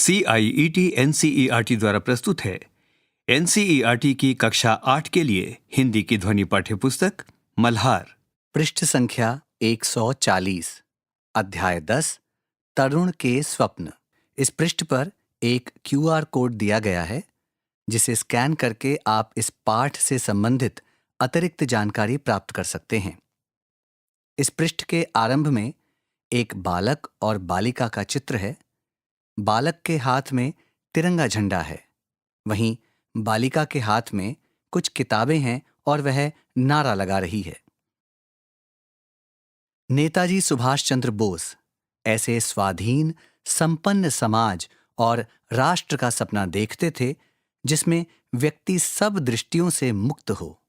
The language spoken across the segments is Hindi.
CIET NCERT द्वारा प्रस्तुत है। NCERT की कक्षा 8 के लिए हिंदी की ध्वनि पाठ्यपुस्तक मल्हार। पृष्ठ संख्या 140, अध्याय 10, तरुण के स्वप्न। इस पृष्ठ पर एक QR कोड दिया गया है जिसे स्कैन करके आप इस पाठ से संबंधित अतिरिक्त जानकारी प्राप्त कर सकते हैं। इस पृष्ठ के आरंभ में एक बालक और बालिका का चित्र है। बालक के हाथ में तिरंगा झंडा है, वहीं बालिका के हाथ में कुछ किताबें हैं और वह नारा लगा रही है। नेताजी सुभाष चंद्र बोस ऐसे स्वाधीन, संपन्न समाज और राष्ट्र का सपना देखते थे जिसमें व्यक्ति सब दृष्टियों से मुक्त हो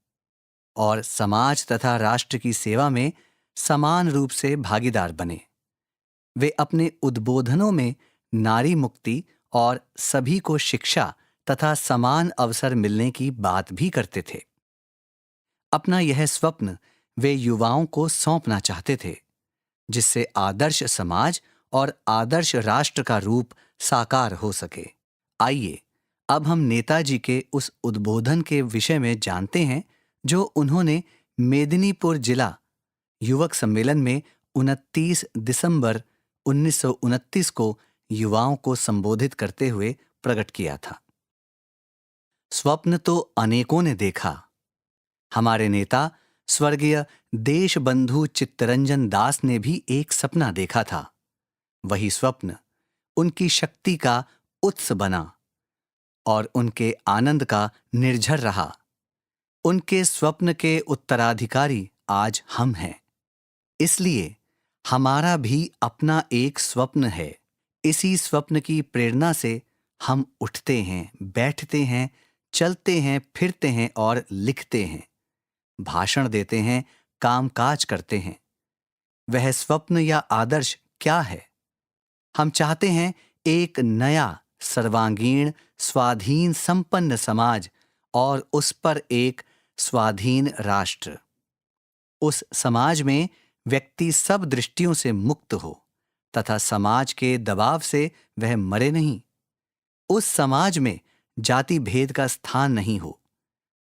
और समाज तथा राष्ट्र की सेवा में समान रूप से भागीदार बने। वे अपने उद्बोधनों में नारी मुक्ति और सभी को शिक्षा तथा समान अवसर मिलने की बात भी करते थे। अपना यह स्वप्न वे युवाओं को सौंपना चाहते थे, जिससे आदर्श समाज और आदर्श राष्ट्र का रूप साकार हो सके। आइए अब हम नेताजी के उस उद्बोधन के विषय में जानते हैं जो उन्होंने मेदिनीपुर जिला युवक सम्मेलन में 29 दिसंबर 1929 को युवाओं को संबोधित करते हुए प्रकट किया था। स्वप्न तो अनेकों ने देखा। हमारे नेता स्वर्गीय देशबंधु चित्तरंजन दास ने भी एक सपना देखा था। वही स्वप्न उनकी शक्ति का उत्स बना और उनके आनंद का निर्झर रहा। उनके स्वप्न के उत्तराधिकारी आज हम हैं। इसलिए हमारा भी अपना एक स्वप्न है। इसी स्वप्न की प्रेरणा से हम उठते हैं, बैठते हैं, चलते हैं, फिरते हैं और लिखते हैं, भाषण देते हैं, कामकाज करते हैं। वह स्वप्न या आदर्श क्या है? हम चाहते हैं एक नया, सर्वांगीण, स्वाधीन, संपन्न समाज और उस पर एक स्वाधीन राष्ट्र। उस समाज में व्यक्ति सब दृष्टियों से मुक्त हो तथा समाज के दबाव से वह मरे नहीं। उस समाज में जाति भेद का स्थान नहीं हो।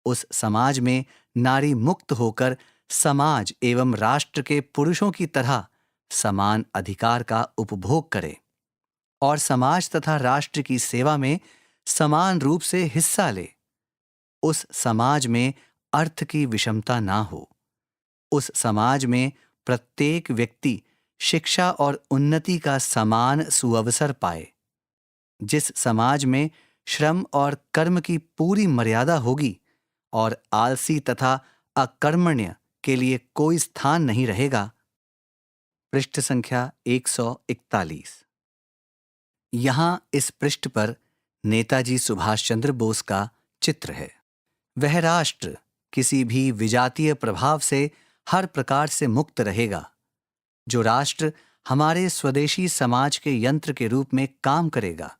उस समाज में नारी मुक्त होकर समाज एवं राष्ट्र के पुरुषों की तरह समान अधिकार का उपभोग करे और समाज तथा राष्ट्र की सेवा में समान रूप से हिस्सा ले। उस समाज में अर्थ की विषमता ना हो। उस समाज में प्रत्येक व्यक्ति शिक्षा और उन्नति का समान सुअवसर पाए। जिस समाज में श्रम और कर्म की पूरी मर्यादा होगी और आलसी तथा अकर्मण्य के लिए कोई स्थान नहीं रहेगा। पृष्ठ संख्या 141। यहां इस पृष्ठ पर नेताजी सुभाष चंद्र बोस का चित्र है। वह राष्ट्र किसी भी विजातीय प्रभाव से हर प्रकार से मुक्त रहेगा। जो राष्ट्र हमारे स्वदेशी समाज के यंत्र के रूप में काम करेगा।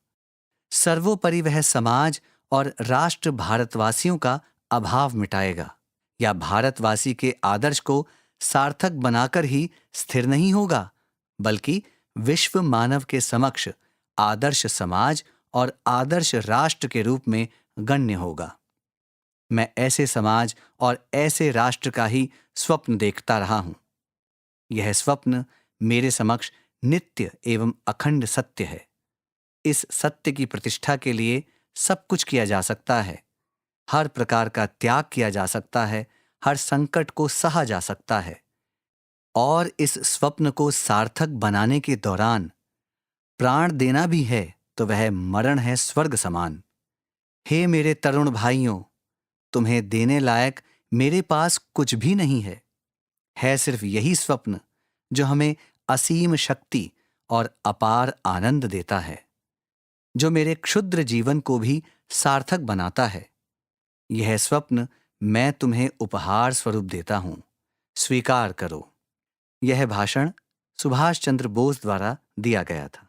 सर्वोपरि वह समाज और राष्ट्र भारतवासियों का अभाव मिटाएगा या भारतवासी के आदर्श को सार्थक बनाकर ही स्थिर नहीं होगा, बल्कि विश्व मानव के समक्ष आदर्श समाज और आदर्श राष्ट्र के रूप में गण्य होगा। मैं ऐसे समाज और ऐसे राष्ट्र का ही स्वप्न देखता रहा हूं। यह स्वप्न मेरे समक्ष नित्य एवं अखंड सत्य है। इस सत्य की प्रतिष्ठा के लिए सब कुछ किया जा सकता है। हर प्रकार का त्याग किया जा सकता है, हर संकट को सहा जा सकता है। और इस स्वप्न को सार्थक बनाने के दौरान प्राण देना भी है तो वह मरण है स्वर्ग समान। हे मेरे तरुण भाइयों, तुम्हें देने लायक मेरे पास कुछ भी नहीं है सिर्फ यही स्वप्न जो हमें असीम शक्ति और अपार आनंद देता है, जो मेरे क्षुद्र जीवन को भी सार्थक बनाता है। यह स्वप्न मैं तुम्हें उपहार स्वरूप देता हूं, स्वीकार करो। यह भाषण सुभाष चंद्र बोस द्वारा दिया गया था।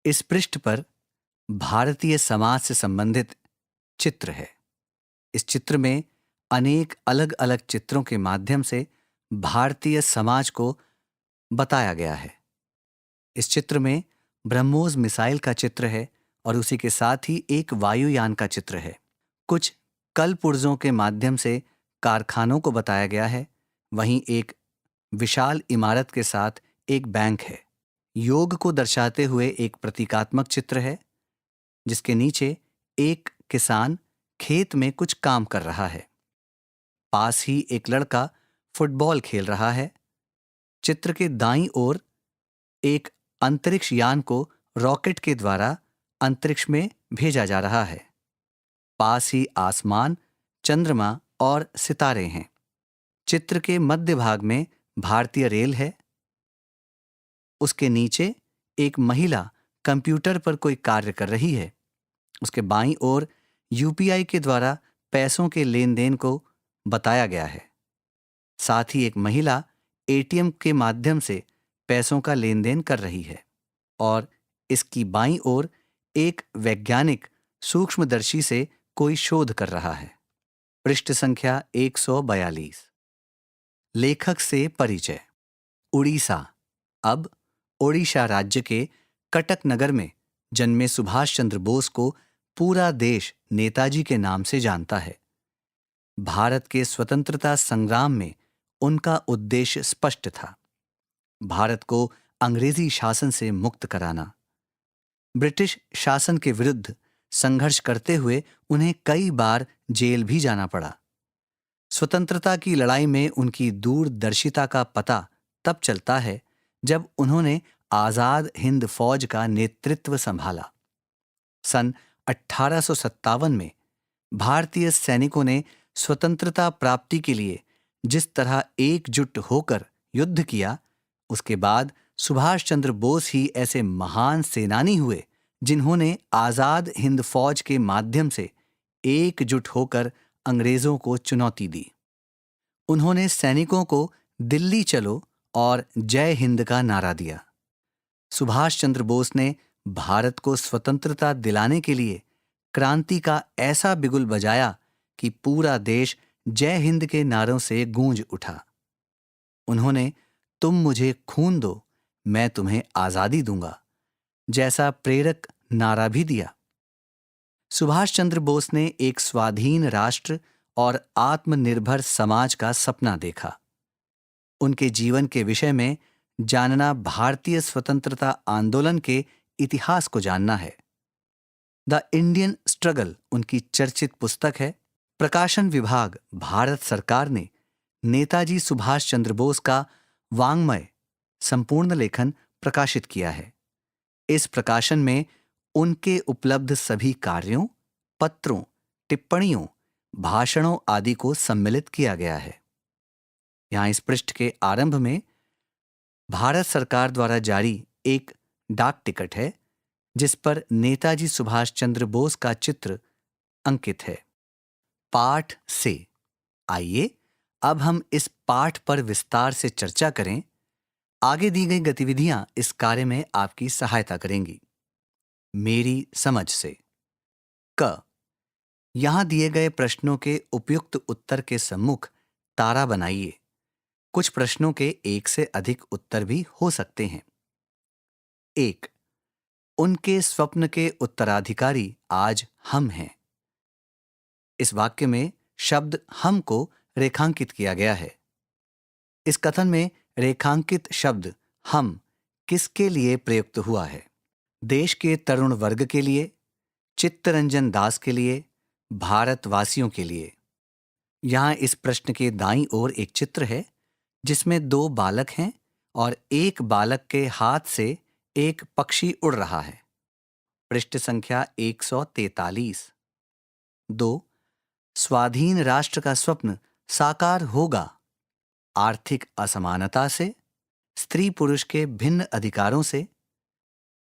इस पृष्ठ पर भारतीय समाज से संबंधित चित्र है। इस चित्र में अनेक अलग अलग चित्रों के माध्यम से भारतीय समाज को बताया गया है। इस चित्र में ब्रह्मोस मिसाइल का चित्र है और उसी के साथ ही एक वायुयान का चित्र है। कुछ कलपुर्जों के माध्यम से कारखानों को बताया गया है। वहीं एक विशाल इमारत के साथ एक बैंक है। योग को दर्शाते हुए एक प्रतीकात्मक चित्र है जिसके नीचे एक किसान खेत में कुछ काम कर रहा है। पास ही एक लड़का फुटबॉल खेल रहा है। चित्र के दाईं ओर एक अंतरिक्ष यान को रॉकेट के द्वारा अंतरिक्ष में भेजा जा रहा है। पास ही आसमान, चंद्रमा और सितारे हैं। चित्र के मध्य भाग में भारतीय रेल है। उसके नीचे एक महिला कंप्यूटर पर कोई कार्य कर रही है। उसके बाईं ओर यूपीआई के द्वारा पैसों के लेन देन को बताया गया है। साथ ही एक महिला एटीएम के माध्यम से पैसों का लेन देन कर रही है और इसकी बाईं ओर एक वैज्ञानिक सूक्ष्मदर्शी से कोई शोध कर रहा है। पृष्ठ संख्या 142। लेखक से परिचय। उड़ीसा, अब ओडिशा राज्य के कटक नगर में जन्मे सुभाष चंद्र बोस को पूरा देश नेताजी के नाम से जानता है। भारत के स्वतंत्रता संग्राम में उनका उद्देश्य स्पष्ट था। भारत को अंग्रेजी शासन से मुक्त कराना। ब्रिटिश शासन के विरुद्ध संघर्ष करते हुए उन्हें कई बार जेल भी जाना पड़ा। स्वतंत्रता की लड़ाई में उनकी दूरदर्शिता का पता तब चलता है जब उन्होंने आजाद हिंद फौज का नेतृत्व संभाला। सन 1857 में भारतीय सैनिकों ने स्वतंत्रता प्राप्ति के लिए जिस तरह एकजुट होकर युद्ध किया, उसके बाद सुभाष चंद्र बोस ही ऐसे महान सेनानी हुए जिन्होंने आजाद हिंद फौज के माध्यम से एकजुट होकर अंग्रेजों को चुनौती दी। उन्होंने सैनिकों को दिल्ली चलो और जय हिंद का नारा दिया। सुभाष चंद्र बोस ने भारत को स्वतंत्रता दिलाने के लिए क्रांति का ऐसा बिगुल बजाया कि पूरा देश जय हिंद के नारों से गूंज उठा। उन्होंने तुम मुझे खून दो, मैं तुम्हें आजादी दूंगा जैसा प्रेरक नारा भी दिया। सुभाष चंद्र बोस ने एक स्वाधीन राष्ट्र और आत्मनिर्भर समाज का सपना देखा। उनके जीवन के विषय में जानना भारतीय स्वतंत्रता आंदोलन के इतिहास को जानना है। द इंडियन स्ट्रगल उनकी चर्चित पुस्तक है। प्रकाशन विभाग, भारत सरकार ने नेताजी सुभाष चंद्र बोस का वाङ्मय संपूर्ण लेखन प्रकाशित किया है। इस प्रकाशन में उनके उपलब्ध सभी कार्यों, पत्रों, टिप्पणियों, भाषणों आदि को सम्मिलित किया गया है। यहां इस पृष्ठ के आरंभ में भारत सरकार द्वारा जारी एक डाक टिकट है जिस पर नेताजी सुभाष चंद्र बोस का चित्र अंकित है। पाठ से। आइए अब हम इस पाठ पर विस्तार से चर्चा करें। आगे दी गई गतिविधियां इस कार्य में आपकी सहायता करेंगी। मेरी समझ से। क, यहां दिए गए प्रश्नों के उपयुक्त उत्तर के सम्मुख तारा बनाइए। कुछ प्रश्नों के एक से अधिक उत्तर भी हो सकते हैं। 1. उनके स्वप्न के उत्तराधिकारी आज हम हैं। इस वाक्य में शब्द हम को रेखांकित किया गया है। इस कथन में रेखांकित शब्द हम किसके लिए प्रयुक्त हुआ है? देश के तरुण वर्ग के लिए, चित्तरंजन दास के लिए, भारतवासियों के लिए। यहां इस प्रश्न के दाईं ओर एक चित्र है जिसमें 2 बालक हैं और एक बालक के हाथ से एक पक्षी उड़ रहा है। पृष्ठ संख्या 143। 2. स्वाधीन राष्ट्र का स्वप्न साकार होगा आर्थिक असमानता से, स्त्री पुरुष के भिन्न अधिकारों से,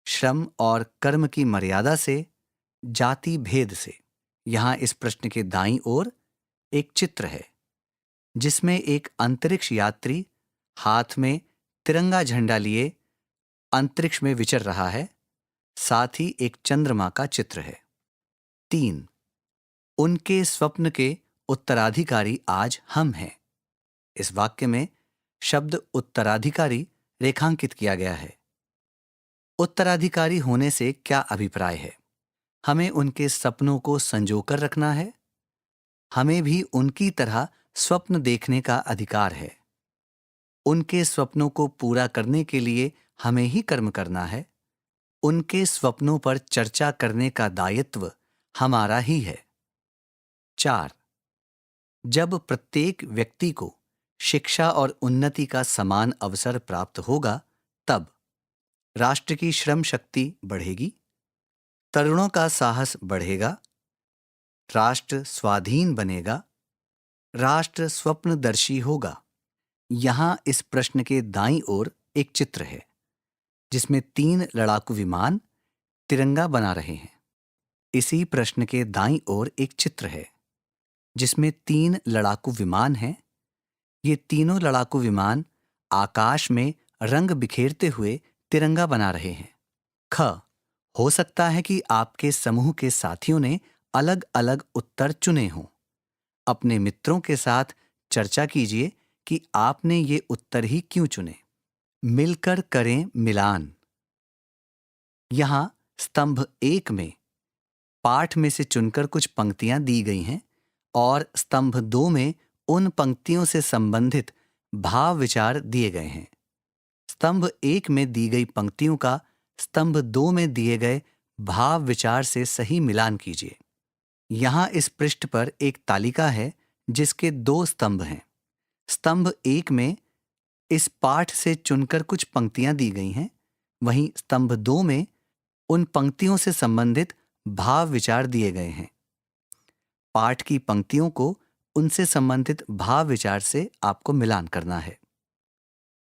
श्रम और कर्म की मर्यादा से, जाति भेद से। यहां इस प्रश्न के दाईं ओर एक चित्र है जिसमें एक अंतरिक्ष यात्री हाथ में तिरंगा झंडा लिए अंतरिक्ष में विचर रहा है। साथ ही एक चंद्रमा का चित्र है। 3. उनके स्वप्न के उत्तराधिकारी आज हम हैं। इस वाक्य में शब्द उत्तराधिकारी रेखांकित किया गया है। उत्तराधिकारी होने से क्या अभिप्राय है? हमें उनके सपनों को संजोकर रखना है। हमें भी उनकी तरह स्वप्न देखने का अधिकार है। उनके स्वप्नों को पूरा करने के लिए हमें ही कर्म करना है। उनके स्वप्नों पर चर्चा करने का दायित्व हमारा ही है। 4. जब प्रत्येक व्यक्ति को शिक्षा और उन्नति का समान अवसर प्राप्त होगा, तब राष्ट्र की श्रम शक्ति बढ़ेगी, तरुणों का साहस बढ़ेगा, राष्ट्र स्वाधीन बनेगा, राष्ट्र स्वप्नदर्शी होगा। यहाँ इस प्रश्न के दाईं ओर एक चित्र है जिसमें 3 लड़ाकू विमान तिरंगा बना रहे हैं। इसी प्रश्न के दाईं ओर एक चित्र है जिसमें 3 लड़ाकू विमान हैं। ये तीनों लड़ाकू विमान आकाश में रंग बिखेरते हुए तिरंगा बना रहे हैं। ख. हो सकता है कि आपके समूह के साथियों ने अलग अलग उत्तर चुने हों। अपने मित्रों के साथ चर्चा कीजिए कि आपने ये उत्तर ही क्यों चुने। मिलकर करें मिलान। यहां स्तंभ 1 में पाठ में से चुनकर कुछ पंक्तियां दी गई हैं और स्तंभ 2 में उन पंक्तियों से संबंधित भाव विचार दिए गए हैं। स्तंभ 1 में दी गई पंक्तियों का स्तंभ 2 में दिए गए भाव विचार से सही मिलान कीजिए। यहां इस पृष्ठ पर एक तालिका है जिसके 2 स्तंभ हैं। स्तंभ 1 में इस पाठ से चुनकर कुछ पंक्तियां दी गई हैं, वहीं स्तंभ 2 में उन पंक्तियों से संबंधित भाव विचार दिए गए हैं। पाठ की पंक्तियों को उनसे संबंधित भाव विचार से आपको मिलान करना है।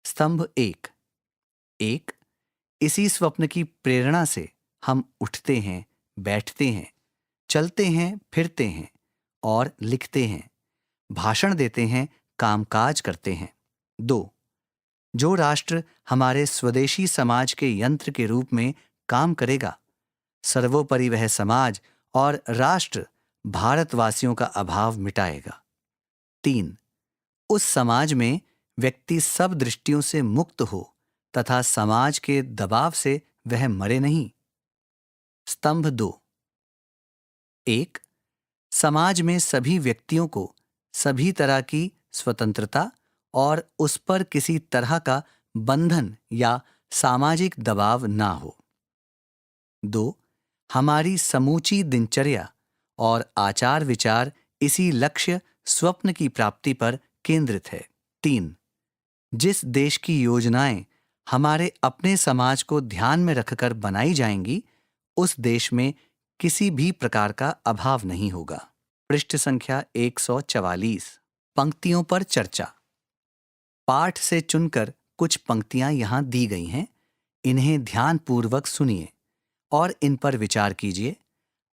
स्तंभ 1। इसी स्वप्न की प्रेरणा से हम उठते हैं, बैठते हैं, चलते हैं, फिरते हैं और लिखते हैं, भाषण देते हैं, कामकाज करते हैं। 2. जो राष्ट्र हमारे स्वदेशी समाज के यंत्र के रूप में काम करेगा, सर्वोपरि वह समाज और राष्ट्र भारतवासियों का अभाव मिटाएगा। 3. उस समाज में व्यक्ति सब दृष्टियों से मुक्त हो तथा समाज के दबाव से वह मरे नहीं। स्तंभ 2. 1. समाज में सभी व्यक्तियों को सभी तरह की स्वतंत्रता और उस पर किसी तरह का बंधन या सामाजिक दबाव ना हो। 2. हमारी समूची दिनचर्या और आचार विचार इसी लक्ष्य स्वप्न की प्राप्ति पर केंद्रित है। 3. जिस देश की योजनाएं हमारे अपने समाज को ध्यान में रखकर बनाई जाएंगी, उस देश में किसी भी प्रकार का अभाव नहीं होगा। पृष्ठ संख्या 144। पंक्तियों पर चर्चा। पाठ से चुनकर कुछ पंक्तियां यहां दी गई हैं। इन्हें ध्यानपूर्वक सुनिए और इन पर विचार कीजिए।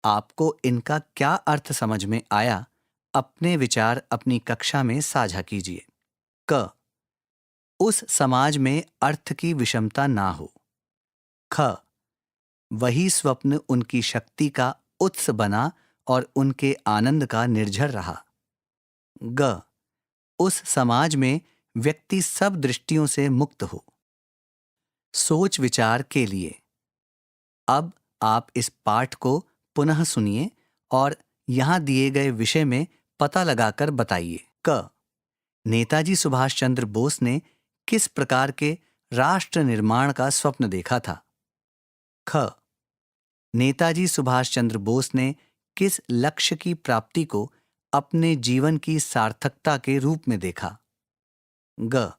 आपको इनका क्या अर्थ समझ में आया, अपने विचार अपनी कक्षा में साझा कीजिए। क. उस समाज में अर्थ की विषमता ना हो। ख. वही स्वप्न उनकी शक्ति का उत्स बना और उनके आनंद का निर्झर रहा। ग. उस समाज में व्यक्ति सब दृष्टियों से मुक्त हो। सोच विचार के लिए अब आप इस पाठ को पुनः सुनिए और यहां दिए गए विषय में पता लगाकर बताइए। क. नेताजी सुभाष चंद्र बोस ने किस प्रकार के राष्ट्र निर्माण का स्वप्न देखा था? ख. नेताजी सुभाष चंद्र बोस ने किस लक्ष्य की प्राप्ति को अपने जीवन की सार्थकता के रूप में देखा? ग.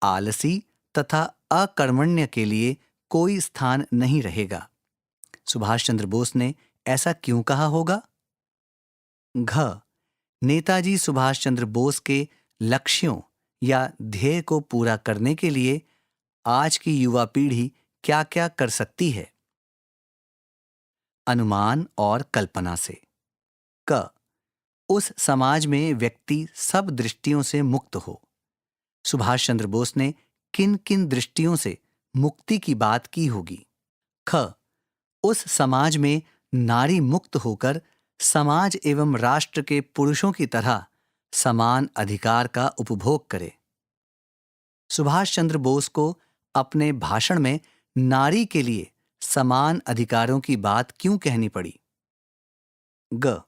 आलसी तथा अकर्मण्य के लिए कोई स्थान नहीं रहेगा। सुभाष चंद्र बोस ने ऐसा क्यों कहा होगा? घ. नेताजी सुभाष चंद्र बोस के लक्ष्यों या ध्येय को पूरा करने के लिए आज की युवा पीढ़ी क्या क्या कर सकती है? अनुमान और कल्पना से। क. उस समाज में व्यक्ति सब दृष्टियों से मुक्त हो। सुभाष चंद्र बोस ने किन किन दृष्टियों से मुक्ति की बात की होगी? ख. उस समाज में नारी मुक्त होकर समाज एवं राष्ट्र के पुरुषों की तरह समान अधिकार का उपभोग करे। सुभाष चंद्र बोस को अपने भाषण में नारी के लिए समान अधिकारों की बात क्यों कहनी पड़ी? ग,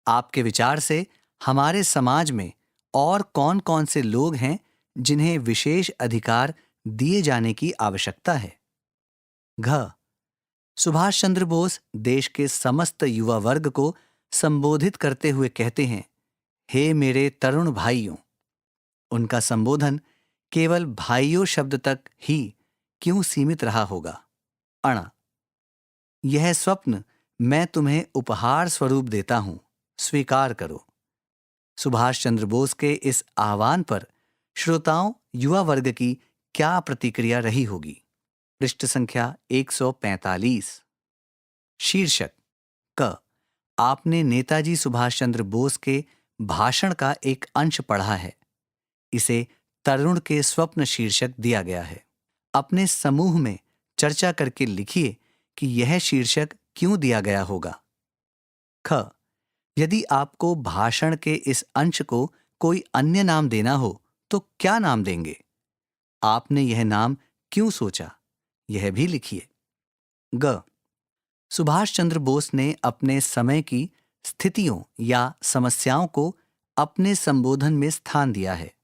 आपके विचार से हमारे समाज में और कौन-कौन से लोग हैं जिन्हें विशेष अधिकार दिए जाने की आवश्यकता है? घ, सुभाष चंद्र बोस देश के समस्त युवा वर्ग को संबोधित करते हुए कहते हैं, हे मेरे तरुण भाइयों। उनका संबोधन केवल भाइयों शब्द तक ही क्यों सीमित रहा होगा? अण, यह स्वप्न मैं तुम्हें उपहार स्वरूप देता हूं, स्वीकार करो। सुभाष चंद्र बोस के इस आह्वान पर श्रोताओं, युवा वर्ग की क्या प्रतिक्रिया रही होगी? पृष्ठ संख्या 145। शीर्षक क, आपने नेताजी सुभाष चंद्र बोस के भाषण का एक अंश पढ़ा है। इसे तरुण के स्वप्न शीर्षक दिया गया है। अपने समूह में चर्चा करके लिखिए कि यह शीर्षक क्यों दिया गया होगा। ख, यदि आपको भाषण के इस अंश को कोई अन्य नाम देना हो तो क्या नाम देंगे? आपने यह नाम क्यों सोचा, यह भी लिखिए। ग, सुभाष चंद्र बोस ने अपने समय की स्थितियों या समस्याओं को अपने संबोधन में स्थान दिया है।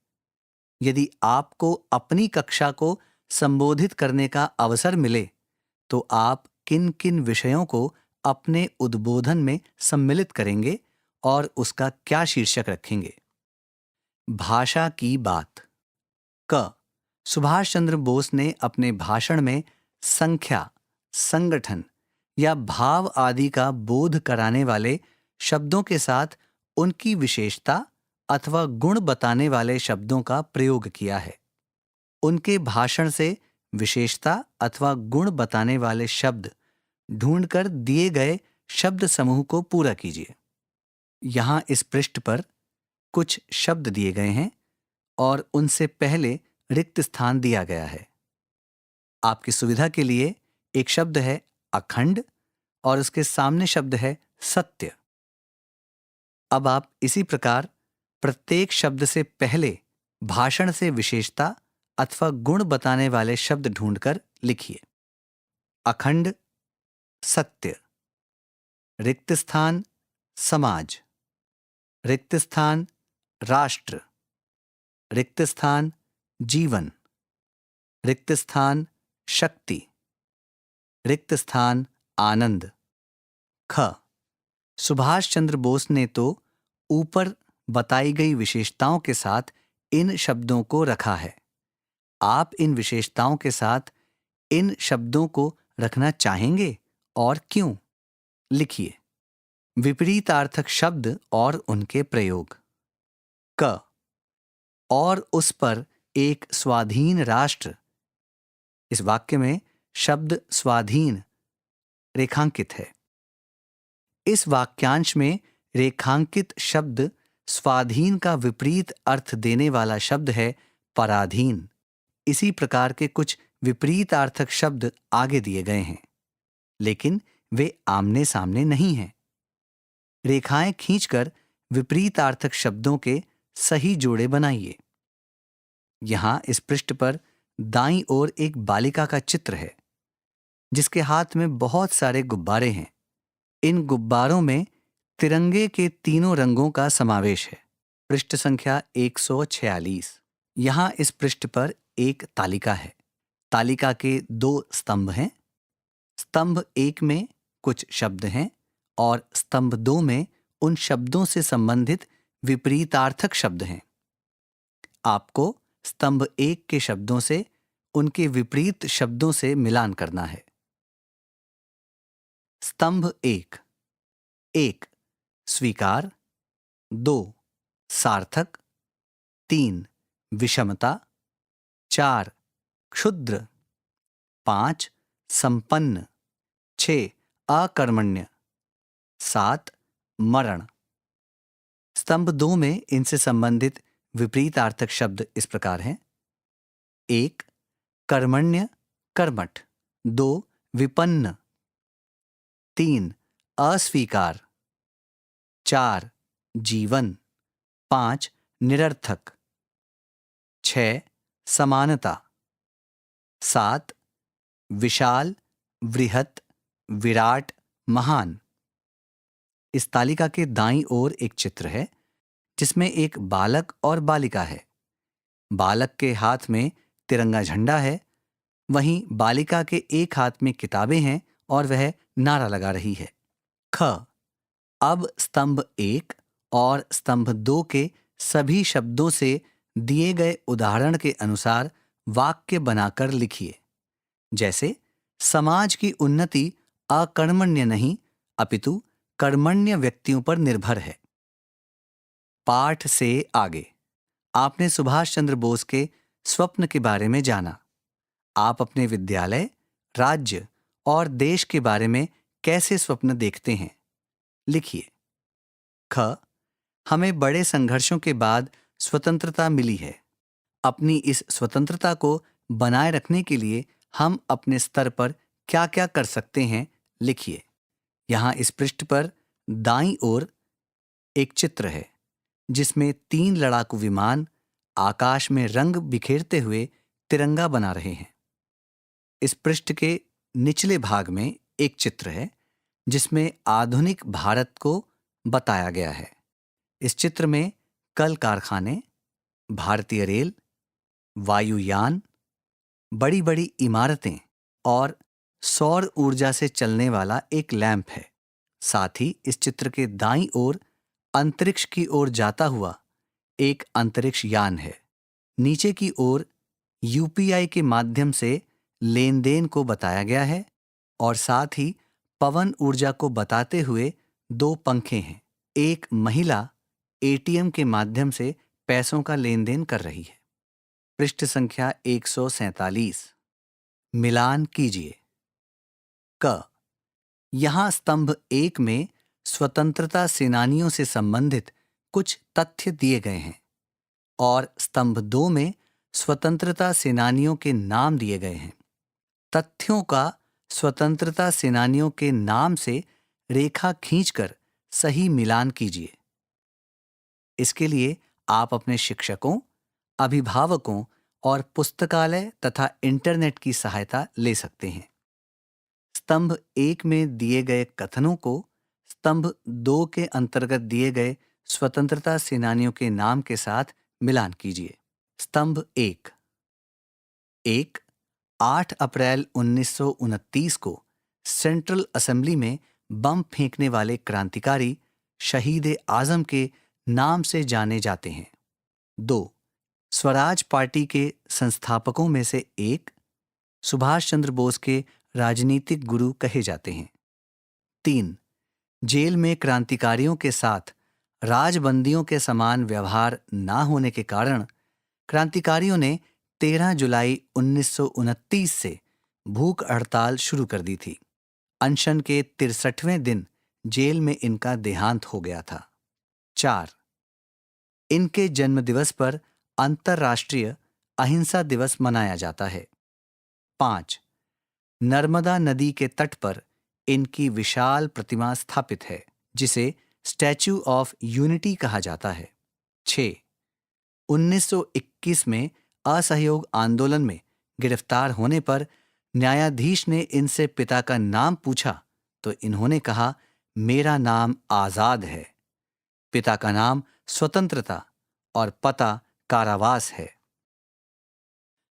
यदि आपको अपनी कक्षा को संबोधित करने का अवसर मिले तो आप किन किन विषयों को अपने उद्बोधन में सम्मिलित करेंगे और उसका क्या शीर्षक रखेंगे? भाषा की बात। क, सुभाष चंद्र बोस ने अपने भाषण में संख्या, संगठन या भाव आदि का बोध कराने वाले शब्दों के साथ उनकी विशेषता अथवा गुण बताने वाले शब्दों का प्रयोग किया है। उनके भाषण से विशेषता अथवा गुण बताने वाले शब्द ढूंढकर दिए गए शब्द समूह को पूरा कीजिए। यहां इस पृष्ठ पर कुछ शब्द दिए गए हैं और उनसे पहले रिक्त स्थान दिया गया है। आपकी सुविधा के लिए एक शब्द है अखंड और उसके सामने शब्द है सत्य। अब आप इसी प्रकार प्रत्येक शब्द से पहले भाषण से विशेषता अथवा गुण बताने वाले शब्द ढूंढकर लिखिए। अखंड, सत्य। रिक्त स्थान समाज, रिक्त स्थान राष्ट्र, रिक्त स्थान जीवन, रिक्त स्थान शक्ति, रिक्त स्थान आनंद। ख, सुभाष चंद्र बोस ने तो ऊपर बताई गई विशेषताओं के साथ इन शब्दों को रखा है। आप इन विशेषताओं के साथ इन शब्दों को रखना चाहेंगे और क्यों? लिखिए। विपरीतार्थक शब्द और उनके प्रयोग। क, और उस पर एक स्वाधीन राष्ट्र। इस वाक्य में शब्द स्वाधीन रेखांकित है। इस वाक्यांश में रेखांकित शब्द स्वाधीन का विपरीत अर्थ देने वाला शब्द है पराधीन। इसी प्रकार के कुछ विपरीतार्थक शब्द आगे दिए गए हैं, लेकिन वे आमने सामने नहीं हैं। रेखाएं खींचकर विपरीतार्थक शब्दों के सही जोड़े बनाइए। यहां इस पृष्ठ पर दाईं ओर एक बालिका का चित्र है जिसके हाथ में बहुत सारे गुब्बारे हैं। इन गुब्बारों में तिरंगे के तीनों रंगों का समावेश है। पृष्ठ संख्या 146। यहां इस पृष्ठ पर एक तालिका है। तालिका के 2 स्तंभ हैं। स्तंभ 1 में कुछ शब्द हैं और स्तंभ 2 में उन शब्दों से संबंधित विपरीतार्थक शब्द हैं। आपको स्तंभ 1 के शब्दों से उनके विपरीत शब्दों से मिलान करना है। स्तंभ 1। 1 स्वीकार, 2 सार्थक, 3 विषमता, 4 क्षुद्र, 5 संपन्न, 6 अकर्मण्य, 7 मरण। स्तंभ 2 में इनसे संबंधित विपरीतार्थक शब्द इस प्रकार हैं। 1 कर्मण्य कर्मठ, 2 विपन्न, 3 अस्वीकार, 4 जीवन, 5 निरर्थक, 6 समानता, 7 विशाल, वृहत, विराट, महान। इस तालिका के दाईं ओर एक चित्र है जिसमें एक बालक और बालिका है। बालक के हाथ में तिरंगा झंडा है, वहीं बालिका के एक हाथ में किताबें हैं और वह नारा लगा रही है। ख। अब स्तंभ 1 और स्तंभ 2 के सभी शब्दों से दिए गए उदाहरण के अनुसार वाक्य बनाकर लिखिए। जैसे, समाज की उन्नति अकर्मण्य नहीं अपितु कर्मण्य व्यक्तियों पर निर्भर है। पाठ से आगे आपने सुभाष चंद्र बोस के स्वप्न के बारे में जाना। आप अपने विद्यालय, राज्य और देश के बारे में कैसे स्वप्न देखते हैं? लिखिए। ख। हमें बड़े संघर्षों के बाद स्वतंत्रता मिली है। अपनी इस स्वतंत्रता को बनाए रखने के लिए हम अपने स्तर पर क्या क्या कर सकते हैं? लिखिए। यहाँ इस पृष्ठ पर दाईं ओर एक चित्र है जिसमें 3 लड़ाकू विमान आकाश में रंग बिखेरते हुए तिरंगा बना रहे हैं। इस पृष्ठ के निचले भाग में एक चित्र है जिसमें आधुनिक भारत को बताया गया है। इस चित्र में कल कारखाने, भारतीय रेल, वायुयान, बड़ी बड़ी इमारतें और सौर ऊर्जा से चलने वाला एक लैंप है। साथ ही इस चित्र के दाईं ओर अंतरिक्ष की ओर जाता हुआ एक अंतरिक्ष यान है। नीचे की ओर यूपीआई के माध्यम से लेन देन को बताया गया है और साथ ही पवन ऊर्जा को बताते हुए 2 पंखे हैं। एक महिला एटीएम के माध्यम से पैसों का लेन देन कर रही है। पृष्ठ संख्या 147। मिलान कीजिए। क। यहाँ स्तंभ 1 में स्वतंत्रता सेनानियों से संबंधित कुछ तथ्य दिए गए हैं और स्तंभ 2 में स्वतंत्रता सेनानियों के नाम दिए गए हैं। तथ्यों का स्वतंत्रता सेनानियों के नाम से रेखा खींचकर सही मिलान कीजिए। इसके लिए आप अपने शिक्षकों, अभिभावकों और पुस्तकालय तथा इंटरनेट की सहायता ले सकते हैं। स्तंभ 1 में दिए गए कथनों को स्तंभ 2 के अंतर्गत दिए गए स्वतंत्रता सेनानियों के नाम के साथ मिलान कीजिए। स्तंभ 1। 8 अप्रैल 1929 को सेंट्रल असेंबली में बम फेंकने वाले क्रांतिकारी शहीद आजम के नाम से जाने जाते हैं। 2 स्वराज पार्टी के संस्थापकों में से एक सुभाष चंद्र बोस के राजनीतिक गुरु कहे जाते हैं। 3 जेल में क्रांतिकारियों के साथ राजबंदियों के समान व्यवहार न होने के कारण क्रांतिकारियों ने 13 जुलाई 1929 से भूख हड़ताल शुरू कर दी थी। अनशन के 63वें दिन जेल में इनका देहांत हो गया था। 4 इनके जन्मदिवस पर अंतर्राष्ट्रीय अहिंसा दिवस मनाया जाता है। 5 नर्मदा नदी के तट पर इनकी विशाल प्रतिमा स्थापित है जिसे स्टैच्यू ऑफ यूनिटी कहा जाता है। 6 1921 में असहयोग आंदोलन में गिरफ्तार होने पर न्यायाधीश ने इनसे पिता का नाम पूछा तो इन्होंने कहा, मेरा नाम आजाद है। पिता का नाम स्वतंत्रता और पता कारावास है।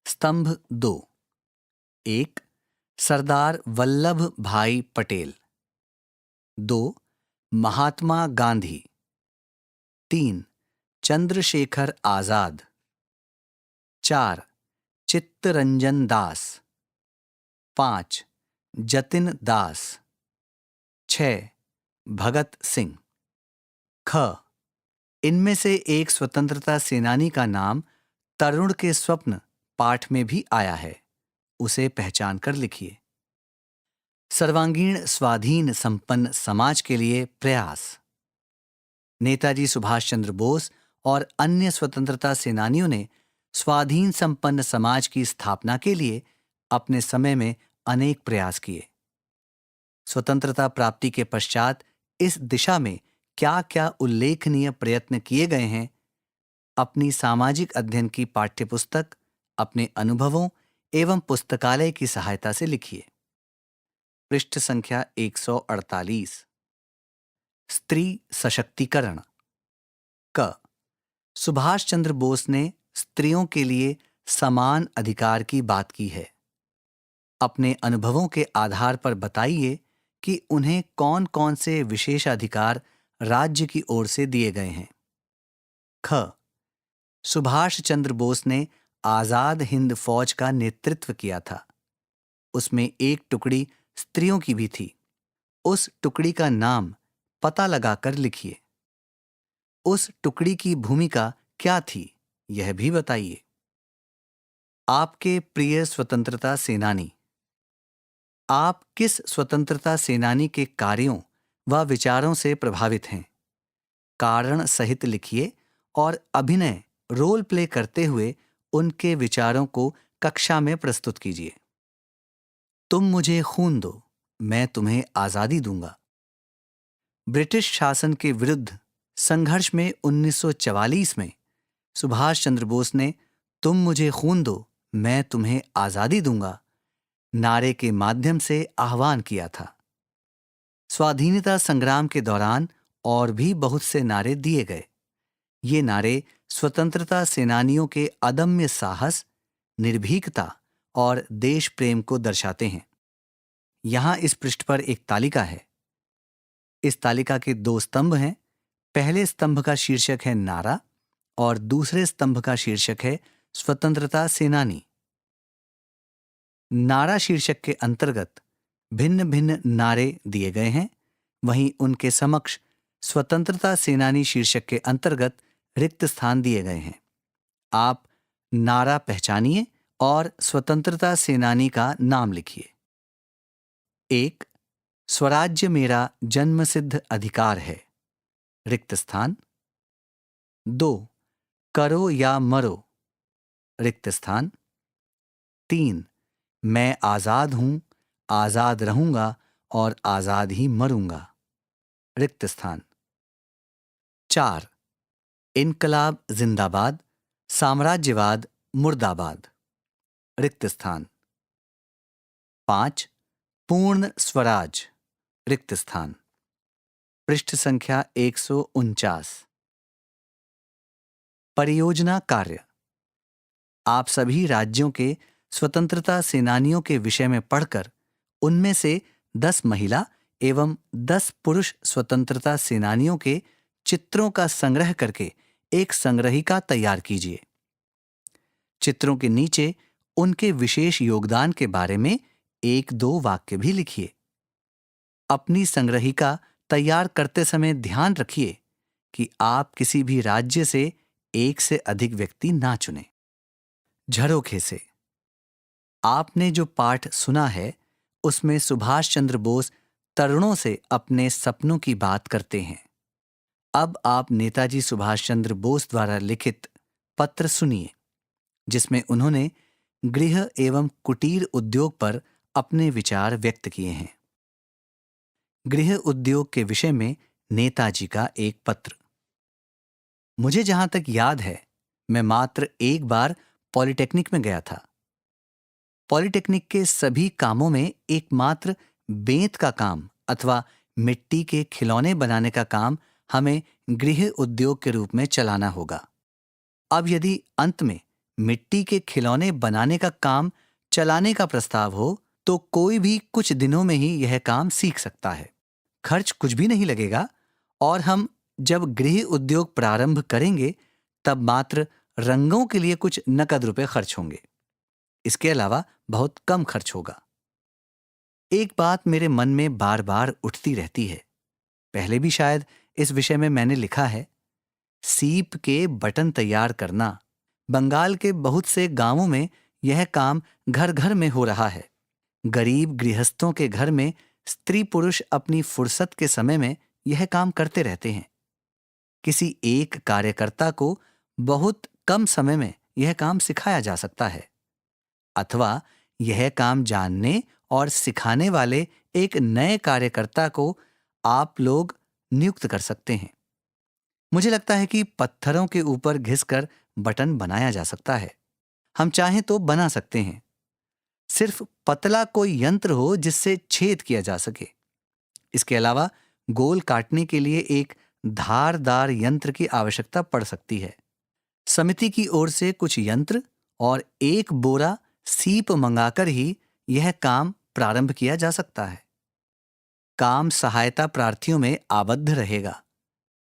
स्तंभ 2। 1 सरदार वल्लभ भाई पटेल। 2 महात्मा गांधी। 3 चंद्रशेखर आजाद। 4 चित्तरंजन दास। 5 जतिन दास। 6 भगत सिंह। ख इनमें से एक स्वतंत्रता सेनानी का नाम तरुण के स्वप्न पाठ में भी आया है, उसे पहचान कर लिखिए। सर्वांगीण स्वाधीन संपन्न समाज के लिए प्रयास। नेताजी सुभाष चंद्र बोस और अन्य स्वतंत्रता सेनानियों ने स्वाधीन संपन्न समाज की स्थापना के लिए अपने समय में अनेक प्रयास किए। स्वतंत्रता प्राप्ति के पश्चात इस दिशा में क्या क्या उल्लेखनीय प्रयत्न किए गए हैं, अपनी सामाजिक अध्ययन की पाठ्यपुस्तक अपने अनुभवों एवं पुस्तकालय की सहायता से लिखिए। पृष्ठ संख्या 148। स्त्री सशक्तिकरण। क। सुभाष चंद्र बोस ने स्त्रियों के लिए समान अधिकार की बात की है। अपने अनुभवों के आधार पर बताइए कि उन्हें कौन कौन से विशेषाधिकार राज्य की ओर से दिए गए हैं। ख। सुभाष चंद्र बोस ने आजाद हिंद फौज का नेतृत्व किया था। उसमें एक टुकड़ी स्त्रियों की भी थी। उस टुकड़ी का नाम पता लगाकर लिखिए। उस टुकड़ी की भूमिका क्या थी, यह भी बताइए। आपके प्रिय स्वतंत्रता सेनानी। आप किस स्वतंत्रता सेनानी के कार्यों व विचारों से प्रभावित हैं? कारण सहित लिखिए और अभिनय रोल प्ले करते हुए उनके विचारों को कक्षा में प्रस्तुत कीजिए। तुम मुझे खून दो, मैं तुम्हें आजादी दूंगा। ब्रिटिश शासन के विरुद्ध संघर्ष में 1944 में सुभाष चंद्र बोस ने तुम मुझे खून दो, मैं तुम्हें आजादी दूंगा नारे के माध्यम से आह्वान किया था। स्वाधीनता संग्राम के दौरान और भी बहुत से नारे दिए गए। ये नारे स्वतंत्रता सेनानियों के अदम्य साहस, निर्भीकता और देश प्रेम को दर्शाते हैं। यहां इस पृष्ठ पर एक तालिका है। इस तालिका के 2 स्तंभ हैं। पहले स्तंभ का शीर्षक है नारा और दूसरे स्तंभ का शीर्षक है स्वतंत्रता सेनानी। नारा शीर्षक के अंतर्गत भिन्न भिन्न नारे दिए गए हैं, वहीं उनके समक्ष स्वतंत्रता सेनानी शीर्षक के अंतर्गत रिक्त स्थान दिए गए हैं। आप नारा पहचानिए और स्वतंत्रता सेनानी का नाम लिखिए। 1. स्वराज्य मेरा जन्मसिद्ध अधिकार है, रिक्त स्थान। 2. करो या मरो, रिक्त स्थान। 3. मैं आजाद हूं, आजाद रहूंगा और आजाद ही मरूंगा, रिक्त स्थान। 4. इनकलाब जिंदाबाद, साम्राज्यवाद मुर्दाबाद, रिक्त स्थान। 5. पूर्ण स्वराज, रिक्त स्थान। पृष्ठ संख्या 149। परियोजना कार्य। आप सभी राज्यों के स्वतंत्रता सेनानियों के विषय में पढ़कर उनमें से 10 महिला एवं 10 पुरुष स्वतंत्रता सेनानियों के चित्रों का संग्रह करके एक संग्रहिका तैयार कीजिए। चित्रों के नीचे उनके विशेष योगदान के बारे में 1-2 वाक्य भी लिखिए। अपनी संग्रहिका तैयार करते समय ध्यान रखिए कि आप किसी भी राज्य से एक से अधिक व्यक्ति ना चुनें। झरोखे से। आपने जो पाठ सुना है उसमें सुभाष चंद्र बोस तरुणों से अपने सपनों की बात करते हैं। अब आप नेताजी सुभाष चंद्र बोस द्वारा लिखित पत्र सुनिए, जिसमें उन्होंने गृह एवं कुटीर उद्योग पर अपने विचार व्यक्त किए हैं। गृह उद्योग के विषय में नेताजी का एक पत्र। मुझे जहां तक याद है, मैं मात्र एक बार पॉलिटेक्निक में गया था। पॉलिटेक्निक के सभी कामों में एकमात्र बेंत का काम अथवा मिट्टी के खिलौने बनाने का काम हमें गृह उद्योग के रूप में चलाना होगा। अब यदि अंत में मिट्टी के खिलौने बनाने का काम चलाने का प्रस्ताव हो तो कोई भी कुछ दिनों में ही यह काम सीख सकता है। खर्च कुछ भी नहीं लगेगा और हम जब गृह उद्योग प्रारंभ करेंगे तब मात्र रंगों के लिए कुछ नकद रुपए खर्च होंगे। इसके अलावा बहुत कम खर्च होगा। एक बात मेरे मन में बार बार उठती रहती है, पहले भी शायद इस विषय में मैंने लिखा है। सीप के बटन तैयार करना। बंगाल के बहुत से गांवों में यह काम घर घर में हो रहा है। गरीब गृहस्थों के घर में स्त्री पुरुष अपनी फुर्सत के समय में यह काम करते रहते हैं। किसी एक कार्यकर्ता को बहुत कम समय में यह काम सिखाया जा सकता है, अथवा यह काम जानने और सिखाने वाले एक नए कार्यकर्ता को आप लोग नियुक्त कर सकते हैं। मुझे लगता है कि पत्थरों के ऊपर घिसकर बटन बनाया जा सकता है। हम चाहें तो बना सकते हैं। सिर्फ पतला कोई यंत्र हो जिससे छेद किया जा सके। इसके अलावा गोल काटने के लिए एक धारदार यंत्र की आवश्यकता पड़ सकती है। समिति की ओर से कुछ यंत्र और एक बोरा सीप मंगाकर ही यह काम प्रारंभ किया जा सकता है। काम सहायता प्रार्थियों में आबद्ध रहेगा,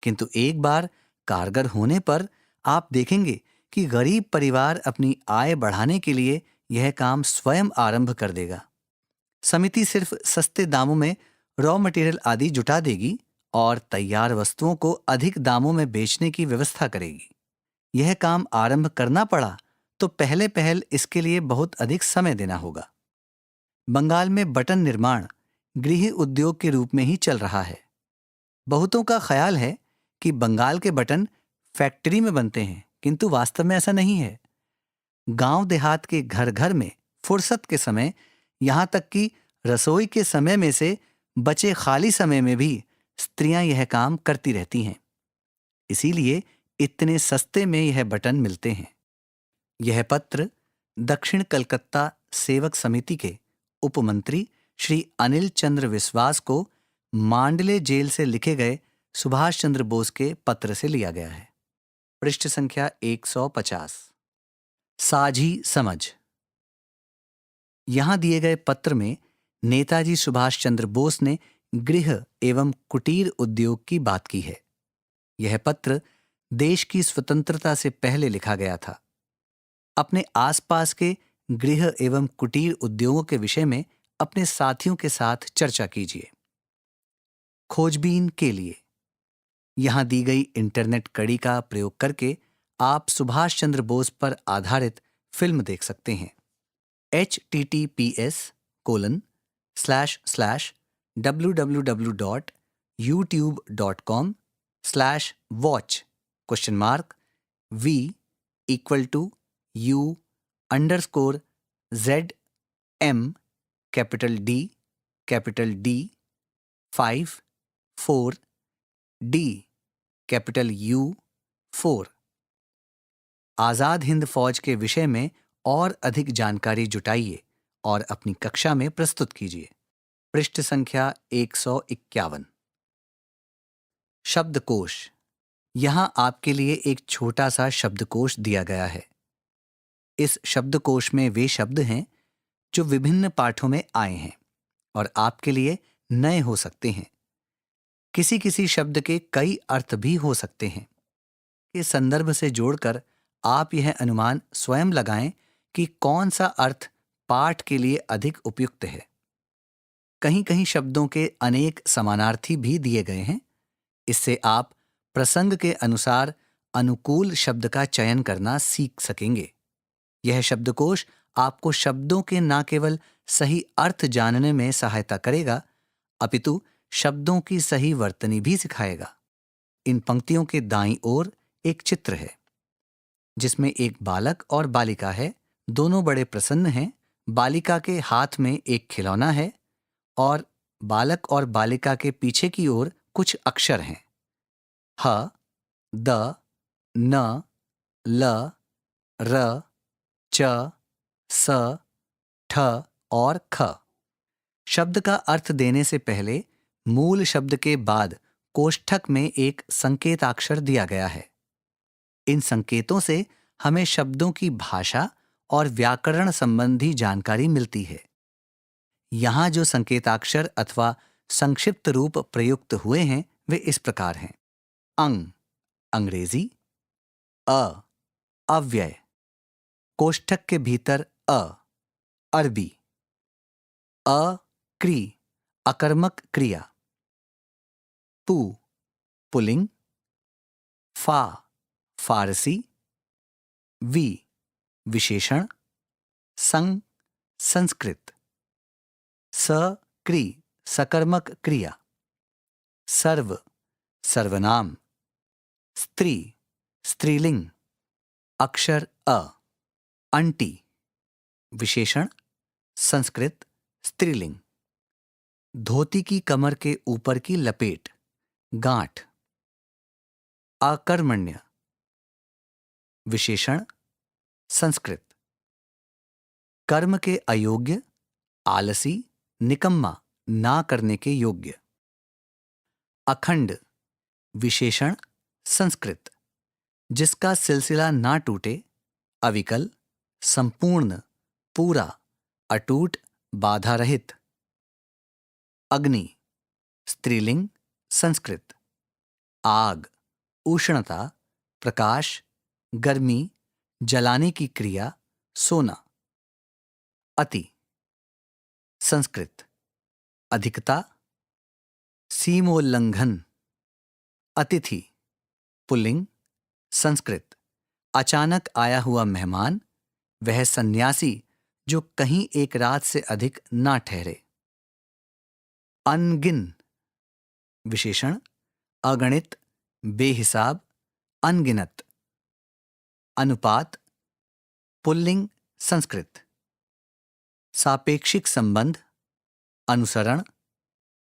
किंतु एक बार कारगर होने पर आप देखेंगे कि गरीब परिवार अपनी आय बढ़ाने के लिए यह काम स्वयं आरंभ कर देगा। समिति सिर्फ सस्ते दामों में रॉ मटेरियल आदि जुटा देगी और तैयार वस्तुओं को अधिक दामों में बेचने की व्यवस्था करेगी। यह काम आरंभ करना पड़ा तो पहले पहल इसके लिए बहुत अधिक समय देना होगा। बंगाल में बटन निर्माण गृह उद्योग के रूप में ही चल रहा है। बहुतों का ख्याल है कि बंगाल के बटन फैक्ट्री में बनते हैं, किंतु वास्तव में ऐसा नहीं है। गांव देहात के घर घर में फुर्सत के समय, यहां तक कि रसोई के समय में से बचे खाली समय में भी स्त्रियां यह काम करती रहती हैं। इसीलिए इतने सस्ते में यह बटन मिलते हैं। यह पत्र दक्षिण कलकत्ता सेवक समिति के उपमंत्री श्री अनिल चंद्र विश्वास को मांडले जेल से लिखे गए सुभाष चंद्र बोस के पत्र से लिया गया है। पृष्ठ संख्या 150। साझी समझ। यहां दिए गए पत्र में नेताजी सुभाष चंद्र बोस ने गृह एवं कुटीर उद्योग की बात की है। यह पत्र देश की स्वतंत्रता से पहले लिखा गया था। अपने आसपास के गृह एवं कुटीर उद्योगों के विषय में अपने साथियों के साथ चर्चा कीजिए। खोजबीन के लिए यहां दी गई इंटरनेट कड़ी का प्रयोग करके आप सुभाष चंद्र बोस पर आधारित फिल्म देख सकते हैं। https://www.youtube.com/watch?U4 आजाद हिंद फौज के विषय में और अधिक जानकारी जुटाइए और अपनी कक्षा में प्रस्तुत कीजिए। पृष्ठ संख्या 151। शब्दकोश। यहां आपके लिए एक छोटा सा शब्दकोश दिया गया है। इस शब्दकोश में वे शब्द हैं जो विभिन्न पाठों में आए हैं और आपके लिए नए हो सकते हैं। किसी किसी शब्द के कई अर्थ भी हो सकते हैं। इस संदर्भ से जोड़कर आप यह अनुमान स्वयं लगाएं कि कौन सा अर्थ पाठ के लिए अधिक उपयुक्त है। कहीं कहीं शब्दों के अनेक समानार्थी भी दिए गए हैं। इससे आप प्रसंग के अनुसार अनुकूल शब्द का चयन करना सीख सकेंगे। यह शब्दकोश आपको शब्दों के न केवल सही अर्थ जानने में सहायता करेगा, अपितु शब्दों की सही वर्तनी भी सिखाएगा। इन पंक्तियों के दाईं ओर एक चित्र है जिसमें एक बालक और बालिका है। दोनों बड़े प्रसन्न हैं। बालिका के हाथ में एक खिलौना है और बालक और बालिका के पीछे की ओर कुछ अक्षर हैं। ह, द, न, ल, र, च, स, ठ और ख। शब्द का अर्थ देने से पहले मूल शब्द के बाद कोष्ठक में एक संकेताक्षर दिया गया है। इन संकेतों से हमें शब्दों की भाषा और व्याकरण संबंधी जानकारी मिलती है। यहां जो संकेताक्षर अथवा संक्षिप्त रूप प्रयुक्त हुए हैं वे इस प्रकार हैं। अंग अंग्रेजी, अव्यय, कोष्ठक के भीतर अरबी, क्री अकर्मक क्रिया, पुल्लिंग, फारसी, विशेषण, संस्कृत, क्री सकर्मक क्रिया, सर्वनाम, स्त्रीलिंग, अक्षर अंटी, विशेषण, संस्कृत, स्त्रीलिंग। धोती की कमर के ऊपर की लपेट, गांठ, आकर्मण्य, विशेषण, संस्कृत। कर्म के अयोग्य, आलसी, निकम्मा, ना करने के योग्य। अखंड विशेषण संस्कृत, जिसका सिलसिला ना टूटे, अविकल, संपूर्ण, पूरा, अटूट, बाधा रहित। अग्नि स्त्रीलिंग संस्कृत, आग, उष्णता, प्रकाश, गर्मी, जलाने की क्रिया, सोना। अति संस्कृत, अधिकता, सीमोल्लंघन। अतिथि पुल्लिंग संस्कृत, अचानक आया हुआ मेहमान, वह सन्यासी जो कहीं एक रात से अधिक ना ठहरे। अनगिन विशेषण अगणित, बेहिसाब, अनगिनत। अनुपात पुल्लिंग संस्कृत, सापेक्षिक संबंध, अनुसरण,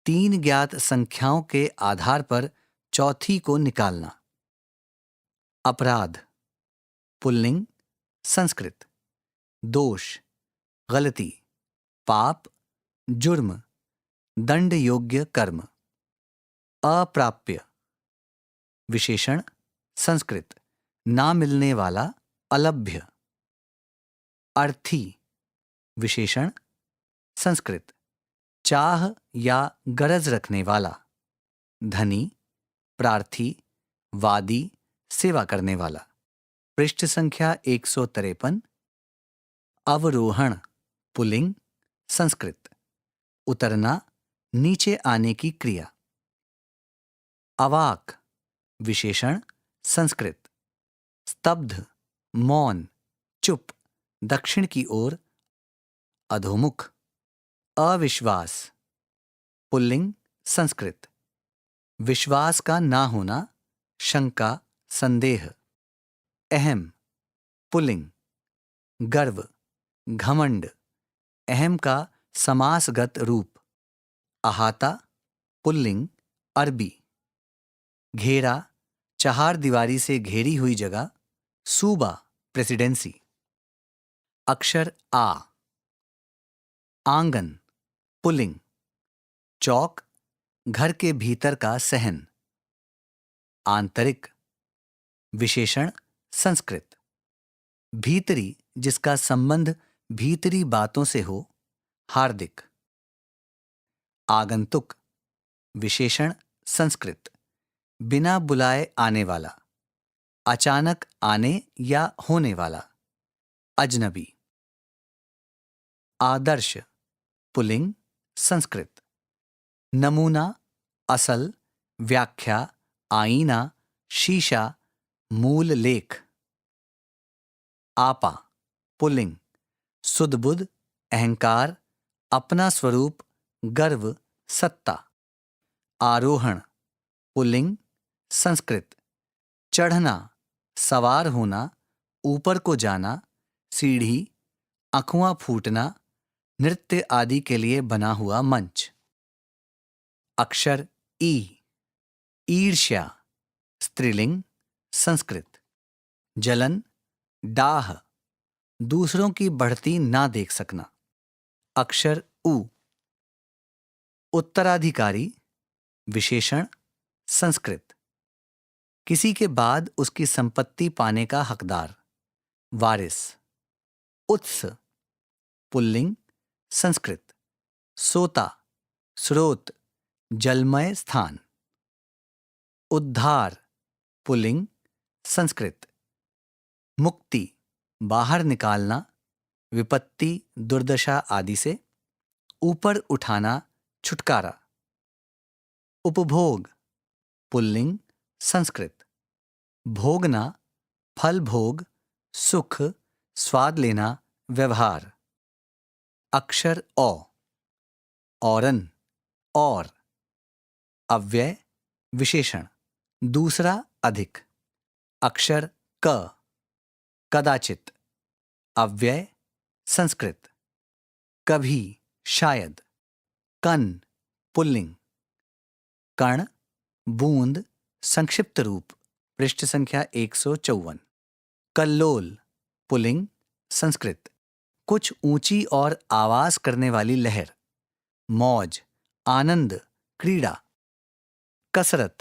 तीन ज्ञात संख्याओं के आधार पर चौथी को निकालना। अपराध पुल्लिंग संस्कृत, दोष, गलती, पाप, जुर्म, दंड योग्य कर्म। अप्राप्य विशेषण संस्कृत, ना मिलने वाला, अलभ्य। अर्थी विशेषण संस्कृत, चाह या गरज रखने वाला। धनी, प्रार्थी, वादी, सेवा करने वाला। पृष्ठ संख्या 153। अवरोहण पुल्लिंग संस्कृत, उतरना, नीचे आने की क्रिया। अवाक विशेषण संस्कृत, स्तब्ध, मौन, चुप, दक्षिण की ओर, अधोमुख। अविश्वास पुल्लिंग संस्कृत, विश्वास का ना होना, शंका, संदेह। अहम पुल्लिंग, गर्व, घमंड, अहम का समासगत रूप। अहाता पुल्लिंग अरबी, घेरा, चहार दीवारी से घेरी हुई जगह, सूबा, प्रेसिडेंसी। अक्षर आ। आंगन पुल्लिंग, चौक, घर के भीतर का सहन। आंतरिक विशेषण संस्कृत, भीतरी, जिसका संबंध भीतरी बातों से हो, हार्दिक। आगंतुक विशेषण संस्कृत, बिना बुलाए आने वाला, अचानक आने या होने वाला। अजनबी। आदर्श पुल्लिंग संस्कृत, नमूना, असल, व्याख्या, आईना, शीशा, मूल लेख। आपा पुल्लिंग, सुध-बुध, अहंकार, अपना स्वरूप, गर्व, सत्ता। आरोहण पुल्लिंग संस्कृत, चढ़ना, सवार होना, ऊपर को जाना, सीढ़ी, अखुआं फूटना, नृत्य आदि के लिए बना हुआ मंच। अक्षर ई। ईर्ष्या स्त्रीलिंग संस्कृत, जलन, डाह, दूसरों की बढ़ती ना देख सकना। अक्षर उ। उत्तराधिकारी विशेषण संस्कृत, किसी के बाद उसकी संपत्ति पाने का हकदार, वारिस। उत्स पुल्लिंग संस्कृत, सोता, स्रोत, जलमय स्थान। उद्धार पुल्लिंग संस्कृत, मुक्ति, बाहर निकालना, विपत्ति, दुर्दशा आदि से, ऊपर उठाना, छुटकारा। उपभोग पुल्लिंग संस्कृत, भोगना, फल भोग, सुख, स्वाद लेना, व्यवहार। अक्षर औ। औरन, और। अव्यय विशेषण, दूसरा, अधिक। अक्षर क। कदाचित, अव्यय संस्कृत, कभी, शायद। कन पुल्लिंग, कण, बूंद, संक्षिप्त रूप। पृष्ठ संख्या 154। कल्लोल पुल्लिंग संस्कृत, कुछ ऊंची और आवाज करने वाली लहर। मौज, आनंद, क्रीड़ा। कसरत,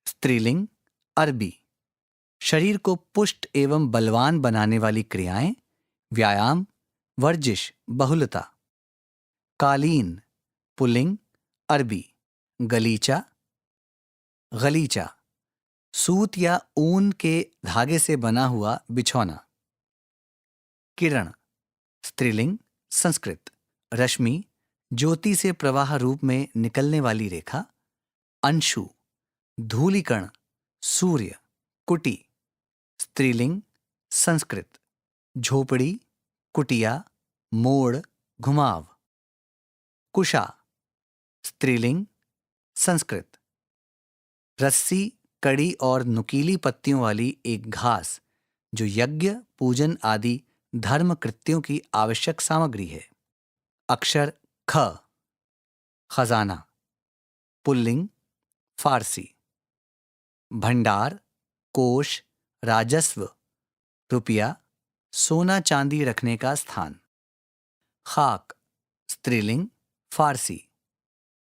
स्त्रीलिंग, अरबी। शरीर को पुष्ट एवं बलवान बनाने वाली क्रियाएं, व्यायाम, वर्जिश, बहुलता। कालीन, पुल्लिंग, अरबी। गलीचा, गलीचा। सूत या ऊन के धागे से बना हुआ बिछौना। किरण, स्त्रीलिंग, संस्कृत। रश्मि, ज्योति से प्रवाह रूप में निकलने वाली रेखा। अंशु, धूलिकण, सूर्य। कुटी, स्त्रीलिंग, संस्कृत। झोपड़ी, कुटिया, मोड़, घुमाव। कुशा, स्त्रीलिंग, संस्कृत। रस्सी, कड़ी और नुकीली पत्तियों वाली एक घास जो यज्ञ, पूजन आदि धर्म कृत्यों की आवश्यक सामग्री है। अक्षर ख, खजाना। पुल्लिंग, फारसी। भंडार, कोष, राजस्व, रुपया, सोना चांदी रखने का स्थान। खाक, स्त्रीलिंग, फारसी।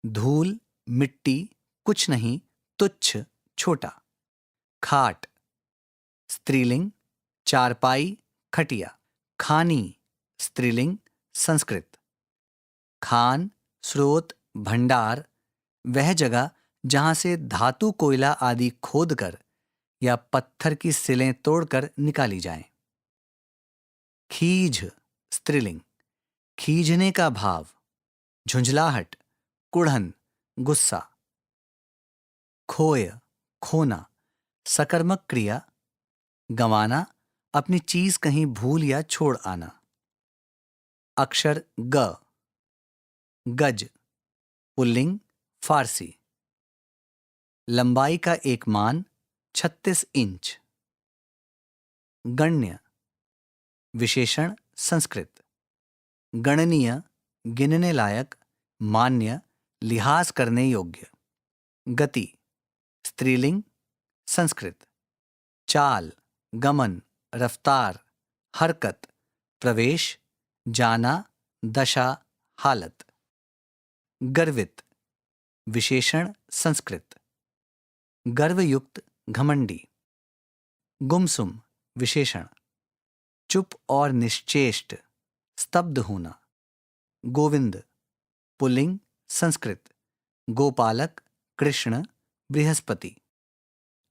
धूल, मिट्टी, कुछ नहीं, तुच्छ, छोटा। खाट, स्त्रीलिंग, चारपाई, खटिया। खानी, स्त्रीलिंग, संस्कृत। खान, स्रोत, भंडार, वह जगह जहां से धातु, कोयला आदि खोदकर या पत्थर की सिलें तोड़कर निकाली जाएं। खीज, स्त्रीलिंग, खींचने का भाव। झुंझलाहट, कुढ़न, गुस्सा। खोय, खोना, सकर्मक क्रिया। गंवाना, अपनी चीज कहीं भूल या छोड़ आना। अक्षर ग, गज। पुल्लिंग, फारसी। लंबाई का एक मान 36 इंच। गण्य, विशेषण, संस्कृत। गणनीय, गिनने लायक, मान्य, लिहाज करने योग्य। गति, स्त्रीलिंग, संस्कृत। चाल, गमन, रफ्तार, हरकत, प्रवेश, जाना, दशा, हालत। गर्वित, विशेषण, संस्कृत। गर्वयुक्त, घमंडी। गुमसुम, विशेषण। चुप और निश्चेष्ट, स्तब्ध होना। गोविंद, पुल्लिंग, संस्कृत। गोपालक, कृष्ण, बृहस्पति।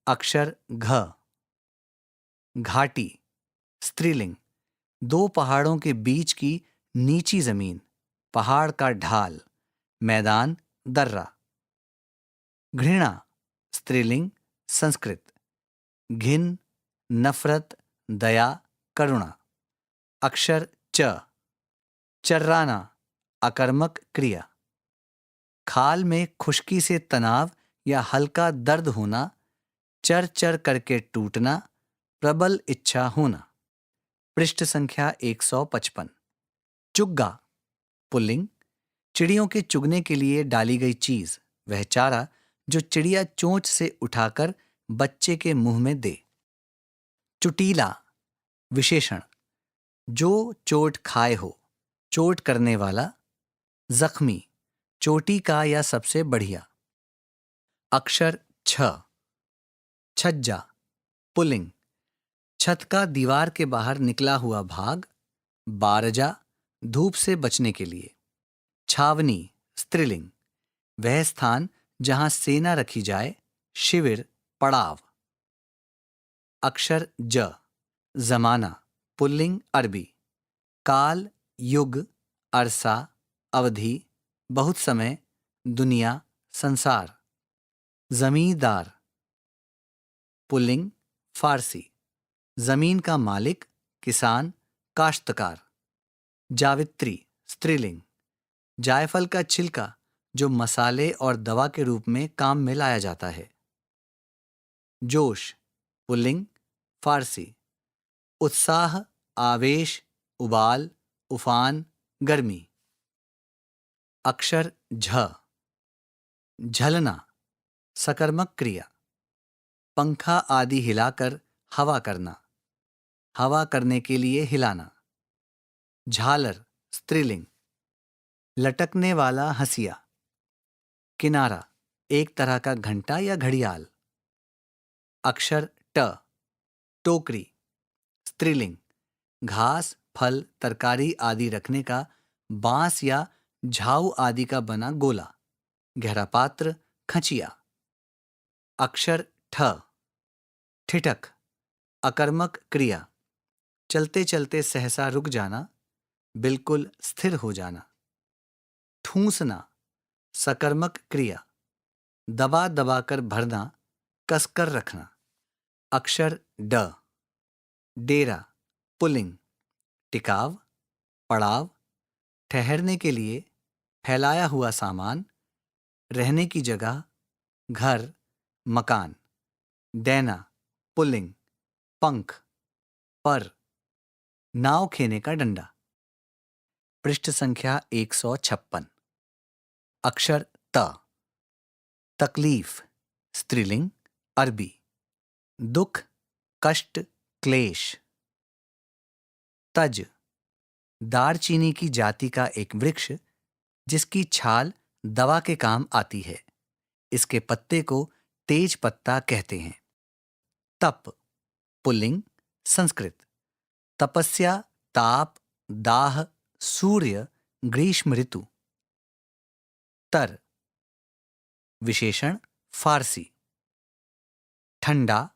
अक्षर घ, घाटी, स्त्रीलिंग। दो पहाड़ों के बीच की नीची जमीन, पहाड़ का ढाल, मैदान, दर्रा। घृणा, स्त्रीलिंग, संस्कृत। घिन, नफरत, दया, करुणा। अक्षर च, चर्राना, अकर्मक क्रिया। खाल में खुश्की से तनाव या हल्का दर्द होना, चर चर करके टूटना, प्रबल इच्छा होना। पृष्ठ संख्या 155। चुग्गा, पुल्लिंग। चिड़ियों के चुगने के लिए डाली गई चीज, वह चारा जो चिड़िया चोंच से उठाकर बच्चे के मुंह में दे। चुटीला, विशेषण। जो चोट खाए हो, चोट करने वाला। जख्मी, चोटी का या सबसे बढ़िया। अक्षर छ, छज्जा, पुल्लिंग। छत का दीवार के बाहर निकला हुआ भाग, बारजा, धूप से बचने के लिए। छावनी, स्त्रीलिंग। वह स्थान जहां सेना रखी जाए, शिविर, पड़ाव। अक्षर ज, जमाना, पुल्लिंग, अरबी। काल, युग, अरसा, अवधि, बहुत समय, दुनिया, संसार। जमींदार, पुल्लिंग, फारसी। जमीन का मालिक, किसान, काश्तकार। जावित्री, स्त्रीलिंग। जायफल का छिलका जो मसाले और दवा के रूप में काम में लाया जाता है। जोश, पुल्लिंग, फारसी। उत्साह, आवेश, उबाल, उफान, गर्मी। अक्षर झ, झलना, सकर्मक क्रिया। पंखा आदि हिलाकर हवा करना, हवा करने के लिए हिलाना। झालर स्त्रीलिंग, लटकने वाला हंसिया। किनारा एक तरह का घंटा या घड़ियाल। अक्षर ट, टोकरी स्त्रीलिंग, घास, फल, तरकारी आदि रखने का बांस या झाऊ आदि का बना गोला। गहरा पात्र खचिया। अक्षर ठ, ठिठक, अकर्मक क्रिया, चलते चलते सहसा रुक जाना, बिल्कुल स्थिर हो जाना। ठूंसना, सकर्मक क्रिया, दबा दबाकर भरना, कसकर रखना। अक्षर ड, डेरा पुल्लिंग, टिकाव, पड़ाव, ठहरने के लिए, फैलाया हुआ सामान, रहने की जगह, घर, मकान। डैना पुल्लिंग, पंख, पर, नाव खेने का डंडा। पृष्ठ संख्या 156। अक्षर त, तकलीफ स्त्रीलिंग, अरबी, दुख, कष्ट, क्लेश। तज, दारचीनी की जाति का एक वृक्ष जिसकी छाल दवा के काम आती है। इसके पत्ते को तेज पत्ता कहते हैं। तप पुल्लिंग, संस्कृत, तपस्या, ताप, दाह, सूर्य, ग्रीष्म ऋतु। तर विशेषण फारसी, ठंडा,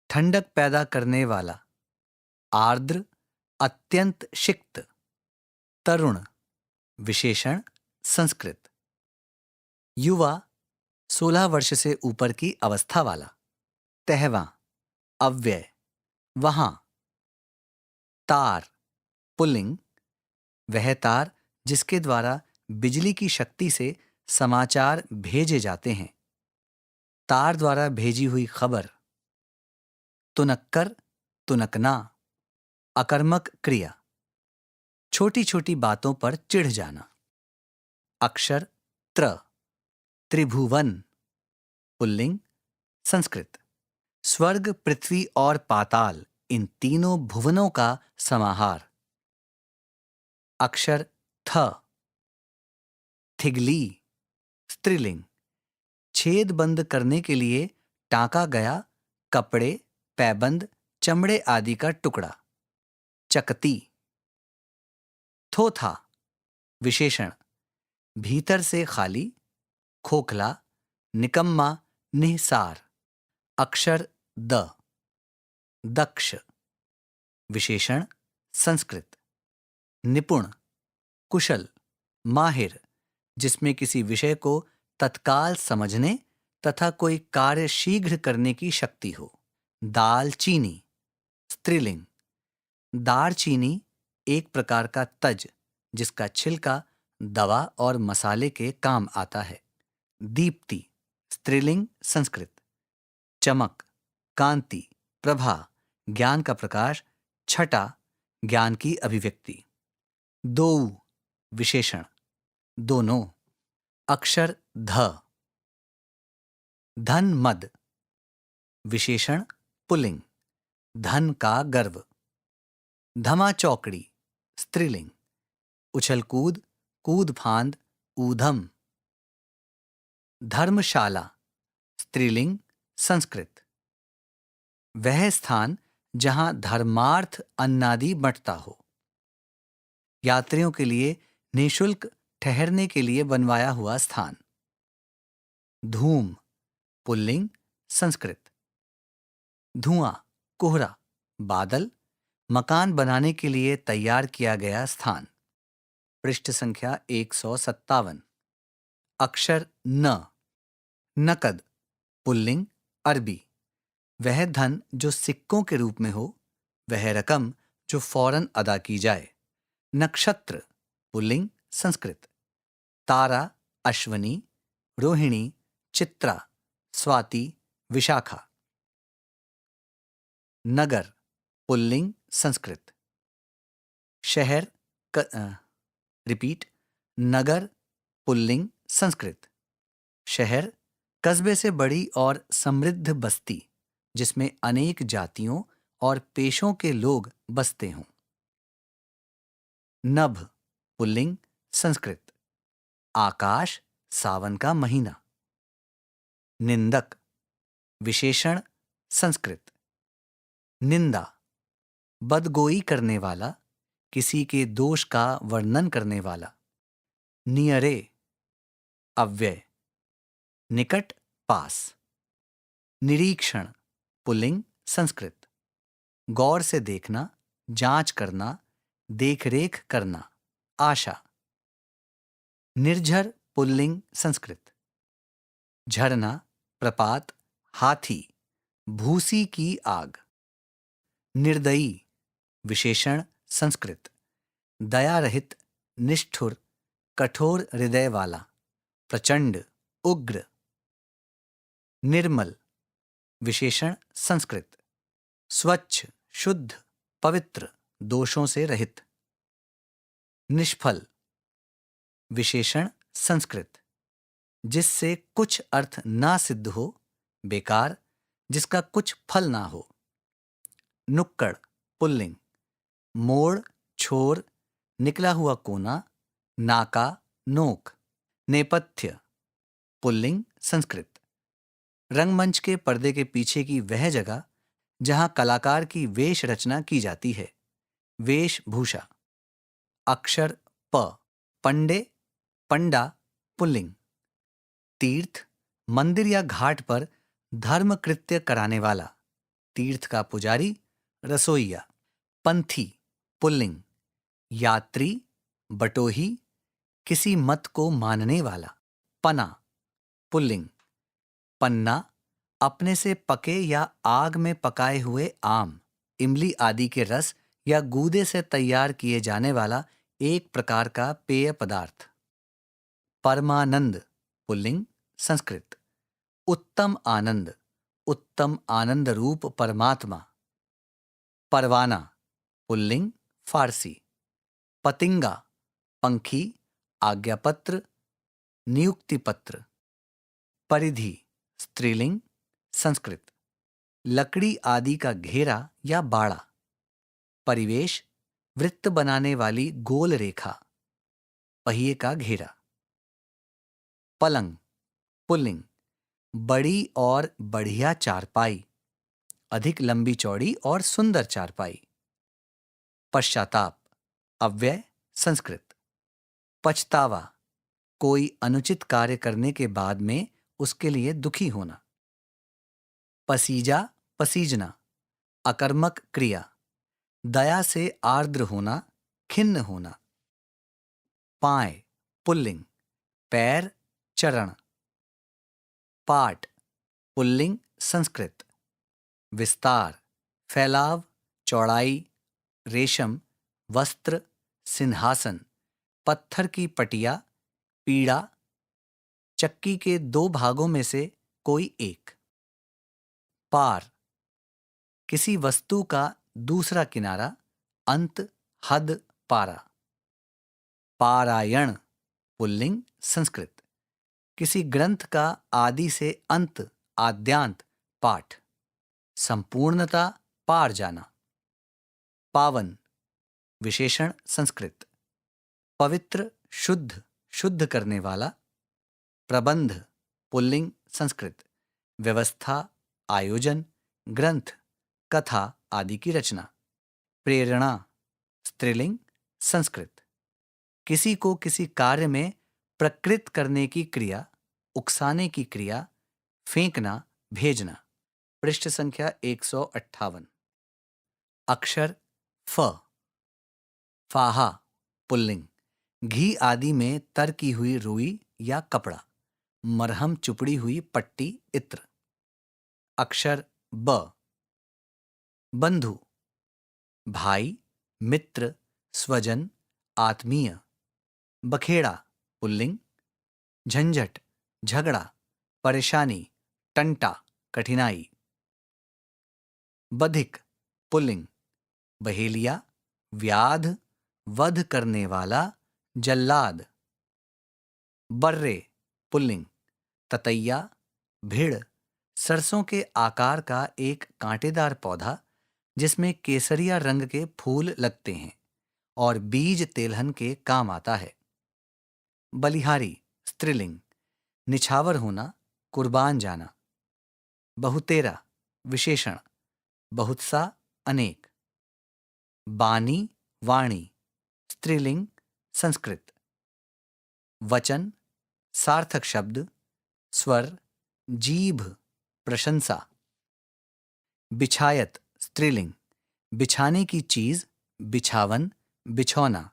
ठंडक पैदा करने वाला, आर्द्र, अत्यंत सिक्त। तरुण विशेषण संस्कृत, युवा, 16 वर्ष से ऊपर की अवस्था वाला। तहवा अव्यय, वहां। तार पुल्लिंग, वह तार जिसके द्वारा बिजली की शक्ति से समाचार भेजे जाते हैं। तार द्वारा भेजी हुई खबर। तुनक्कर, तुनकना, अकर्मक क्रिया, छोटी छोटी बातों पर चिढ़ जाना। अक्षर त्र, त्रिभुवन पुल्लिंग, संस्कृत, स्वर्ग, पृथ्वी और पाताल, इन तीनों भुवनों का समाहार। अक्षर थ, थिगली स्त्रीलिंग, छेद बंद करने के लिए टांका गया कपड़े, पैबंद, चमड़े आदि का टुकड़ा। चकती। थोथा विशेषण, भीतर से खाली, खोखला, निकम्मा, निहसार। अक्षर द, दक्ष विशेषण संस्कृत, निपुण, कुशल, माहिर, जिसमें किसी विषय को तत्काल समझने तथा कोई कार्य शीघ्र करने की शक्ति हो। दालचीनी स्त्रीलिंग, दारचीनी एक प्रकार का तज जिसका छिलका दवा और मसाले के काम आता है। दीप्ति स्त्रीलिंग, संस्कृत, चमक, कांति, प्रभा, ज्ञान का प्रकाश, छटा, ज्ञान की अभिव्यक्ति। दो विशेषण, दोनों। अक्षर ध, धन मद विशेषण पुल्लिंग, धन का गर्व। धमा चौकड़ी स्त्रीलिंग, उछल कूद, कूद फांद, ऊधम। धर्मशाला स्त्रीलिंग, संस्कृत, वह स्थान जहां धर्मार्थ अन्नादि बंटता हो। यात्रियों के लिए निःशुल्क ठहरने के लिए बनवाया हुआ स्थान। धूम पुल्लिंग, संस्कृत, धुआं, कोहरा, बादल, मकान बनाने के लिए तैयार किया गया स्थान। पृष्ठ संख्या 157। अक्षर न, नकद पुल्लिंग, अरबी, वह धन जो सिक्कों के रूप में हो, वह रकम जो फौरन अदा की जाए। नक्षत्र पुल्लिंग, संस्कृत, तारा, अश्वनी, रोहिणी, चित्रा, स्वाति, विशाखा। नगर पुल्लिंग, संस्कृत, शहर, रिपीट, नगर पुल्लिंग, संस्कृत, शहर, कस्बे से बड़ी और समृद्ध बस्ती जिसमें अनेक जातियों और पेशों के लोग बसते हों। नभ पुल्लिंग संस्कृत, आकाश सावन का महीना। निंदक विशेषण संस्कृत, निंदा बदगोई करने वाला, किसी के दोष का वर्णन करने वाला। नियरे अव्यय, निकट पास। निरीक्षण पुल्लिंग संस्कृत, गौर से देखना, जांच करना, देखरेख करना। आशा। निर्झर पुल्लिंग संस्कृत, झरना, प्रपात, हाथी, भूसी की आग। निर्दयी विशेषण संस्कृत, दया रहित, निष्ठुर, कठोर हृदय वाला, प्रचंड, उग्र। निर्मल विशेषण संस्कृत, स्वच्छ, शुद्ध, पवित्र, दोषों से रहित। निष्फल विशेषण संस्कृत, जिससे कुछ अर्थ ना सिद्ध हो, बेकार, जिसका कुछ फल ना हो। नुक्कड़ पुल्लिंग, मोड़, छोर, निकला हुआ कोना, नाका, नोक। नेपथ्य पुल्लिंग संस्कृत, रंगमंच के पर्दे के पीछे की वह जगह जहां कलाकार की वेश रचना की जाती है। वेशभूषा। अक्षर प, पंडे, पंडा पुल्लिंग। तीर्थ मंदिर या घाट पर धर्म कृत्य कराने वाला, तीर्थ का पुजारी, रसोइया। पंथी पुल्लिंग, यात्री, बटोही, किसी मत को मानने वाला। पना पुल्लिंग, पन्ना, अपने से पके या आग में पकाए हुए आम, इमली आदि के रस या गूदे से तैयार किए जाने वाला एक प्रकार का पेय पदार्थ। परमानंद पुल्लिंग संस्कृत, उत्तम आनंद, उत्तम आनंद रूप परमात्मा। परवाना पुल्लिंग फारसी, पतिंगा, पंखी, आज्ञापत्र, नियुक्ति पत्र। परिधि स्त्रीलिंग संस्कृत, लकड़ी आदि का घेरा या बाड़ा। परिवेश वृत्त बनाने वाली गोल रेखा, पहिए का घेरा। पलंग पुल्लिंग, बड़ी और बढ़िया चारपाई, अधिक लंबी चौड़ी और सुंदर चारपाई। पश्चाताप अव्यय संस्कृत, पछतावा, कोई अनुचित कार्य करने के बाद में उसके लिए दुखी होना। पसीजा पसीजना, अकर्मक क्रिया, दया से आर्द्र होना, खिन्न होना। पाय पुल्लिंग, पैर, चरण। पाट पुल्लिंग संस्कृत, विस्तार, फैलाव, चौड़ाई, रेशम, वस्त्र, सिंहासन, पत्थर की पटिया, पीड़ा, चक्की के दो भागों में से कोई एक। पार किसी वस्तु का दूसरा किनारा, अंत, हद, पारा। पारायण पुल्लिंग संस्कृत, किसी ग्रंथ का आदि से अंत, आद्यांत, पाठ, संपूर्णता, पार जाना। पावन विशेषण संस्कृत, पवित्र, शुद्ध, शुद्ध करने वाला। प्रबंध पुल्लिंग संस्कृत, व्यवस्था, आयोजन, ग्रंथ, कथा आदि की रचना। प्रेरणा स्त्रीलिंग संस्कृत, किसी को किसी कार्य में प्रकृत करने की क्रिया, उकसाने की क्रिया, फेंकना, भेजना। पृष्ठ संख्या 158। अक्षर फ। फाहा पुल्लिंग, घी आदि में तर की हुई रुई या कपड़ा, मरहम चुपड़ी हुई पट्टी, इत्र। अक्षर ब। बंधु भाई, मित्र, स्वजन, आत्मीय। बखेड़ा पुल्लिंग, झंझट, झगड़ा, परेशानी, टंटा, कठिनाई। बधिक पुल्लिंग, बहेलिया, व्याध, वध करने वाला, जल्लाद। बर्रे पुल्लिंग, ततैया, भिड़, सरसों के आकार का एक कांटेदार पौधा जिसमें केसरिया रंग के फूल लगते हैं और बीज तेलहन के काम आता है। बलिहारी स्त्रीलिंग, निछावर होना, कुर्बान जाना। बहुतेरा विशेषण, बहुत सा, अनेक। बानी वाणी, स्त्रीलिंग, संस्कृत। वचन सार्थक शब्द, स्वर, जीभ, प्रशंसा। बिछायत स्त्रीलिंग, बिछाने की चीज, बिछावन, बिछौना।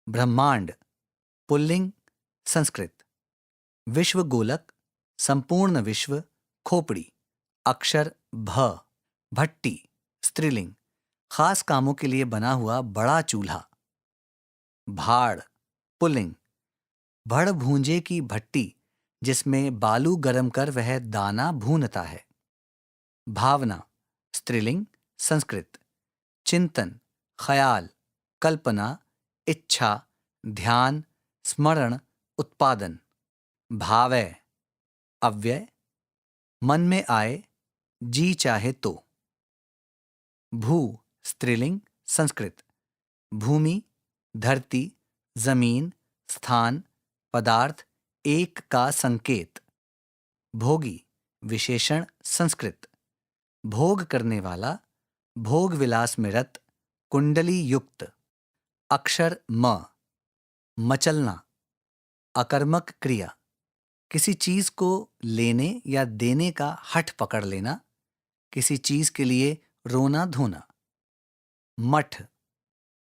ब्रह्मांड पुल्लिंग, संस्कृत। विश्व गोलक, संपूर्ण विश्व, खोपड़ी। अक्षर भ। भट्टी स्त्रीलिंग, खास कामों के लिए बना हुआ बड़ा चूल्हा। भाड़ पुल्लिंग, भड़ भूंजे की भट्टी जिसमें बालू गरम कर वह दाना भूनता है। भावना स्त्रीलिंग, संस्कृत। चिंतन, ख्याल, कल्पना, इच्छा, ध्यान, स्मरण, उत्पादन। भावय अव्यय, मन में आए, जी चाहे तो। भू स्त्रीलिंग, संस्कृत। भूमि, धरती, जमीन, स्थान, पदार्थ, एक का संकेत। भोगी विशेषण, संस्कृत। भोग करने वाला, भोग विलास में रत, कुंडली युक्त। अक्षर म। मचलना, अकर्मक क्रिया, किसी चीज को लेने या देने का हठ पकड़ लेना, किसी चीज के लिए रोना धोना। मठ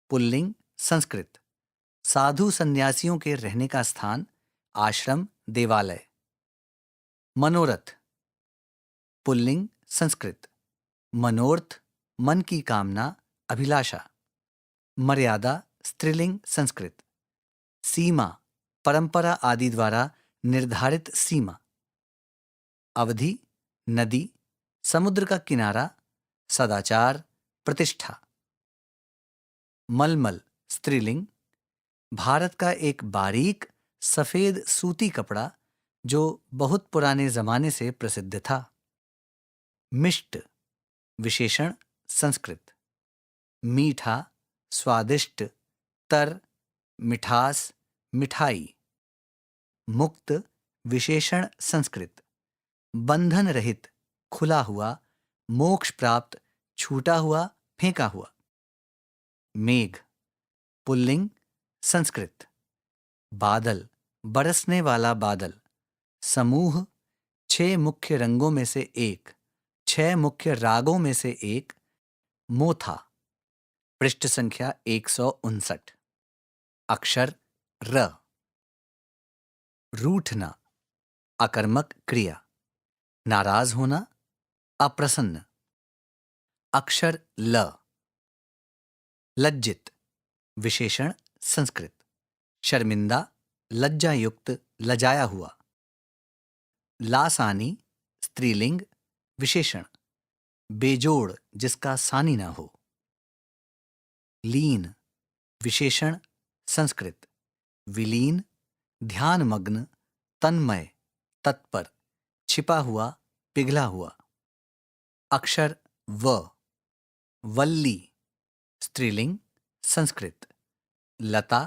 पुल्लिंग, संस्कृत। साधु संन्यासियों के रहने का स्थान, आश्रम, देवालय। मनोरथ पुल्लिंग, संस्कृत। मनोर्थ, मन की कामना, अभिलाषा। मर्यादा स्त्रीलिंग, संस्कृत। सीमा, परंपरा आदि द्वारा निर्धारित सीमा। अवधि, नदी, समुद्र का किनारा, सदाचार, प्रतिष्ठा। मलमल स्त्रीलिंग, भारत का एक बारीक सफेद सूती कपड़ा जो बहुत पुराने जमाने से प्रसिद्ध था। मिष्ट विशेषण, संस्कृत। मीठा, स्वादिष्ट, तर, मिठास, मिठाई। मुक्त विशेषण, संस्कृत। बंधन रहित, खुला हुआ, मोक्ष प्राप्त, छूटा हुआ, फेंका हुआ। मेघ पुल्लिंग, संस्कृत। बादल, बरसने वाला बादल। समूह, 6 मुख्य रंगों में से एक, 6 मुख्य रागों में से एक। मोथा। पृष्ठ संख्या 159। अक्षर र। रूठना, अकर्मक क्रिया, नाराज होना, अप्रसन्न। अक्षर ल। लज्जित विशेषण, संस्कृत। शर्मिंदा, लज्जायुक्त, लजाया हुआ। लासानी स्त्रीलिंग, विशेषण। बेजोड़, जिसका सानी ना हो। लीन विशेषण, संस्कृत। विलीन, ध्यानमग्न, तन्मय, तत्पर, छिपा हुआ, पिघला हुआ। अक्षर व। वल्ली स्त्रीलिंग, संस्कृत। लता,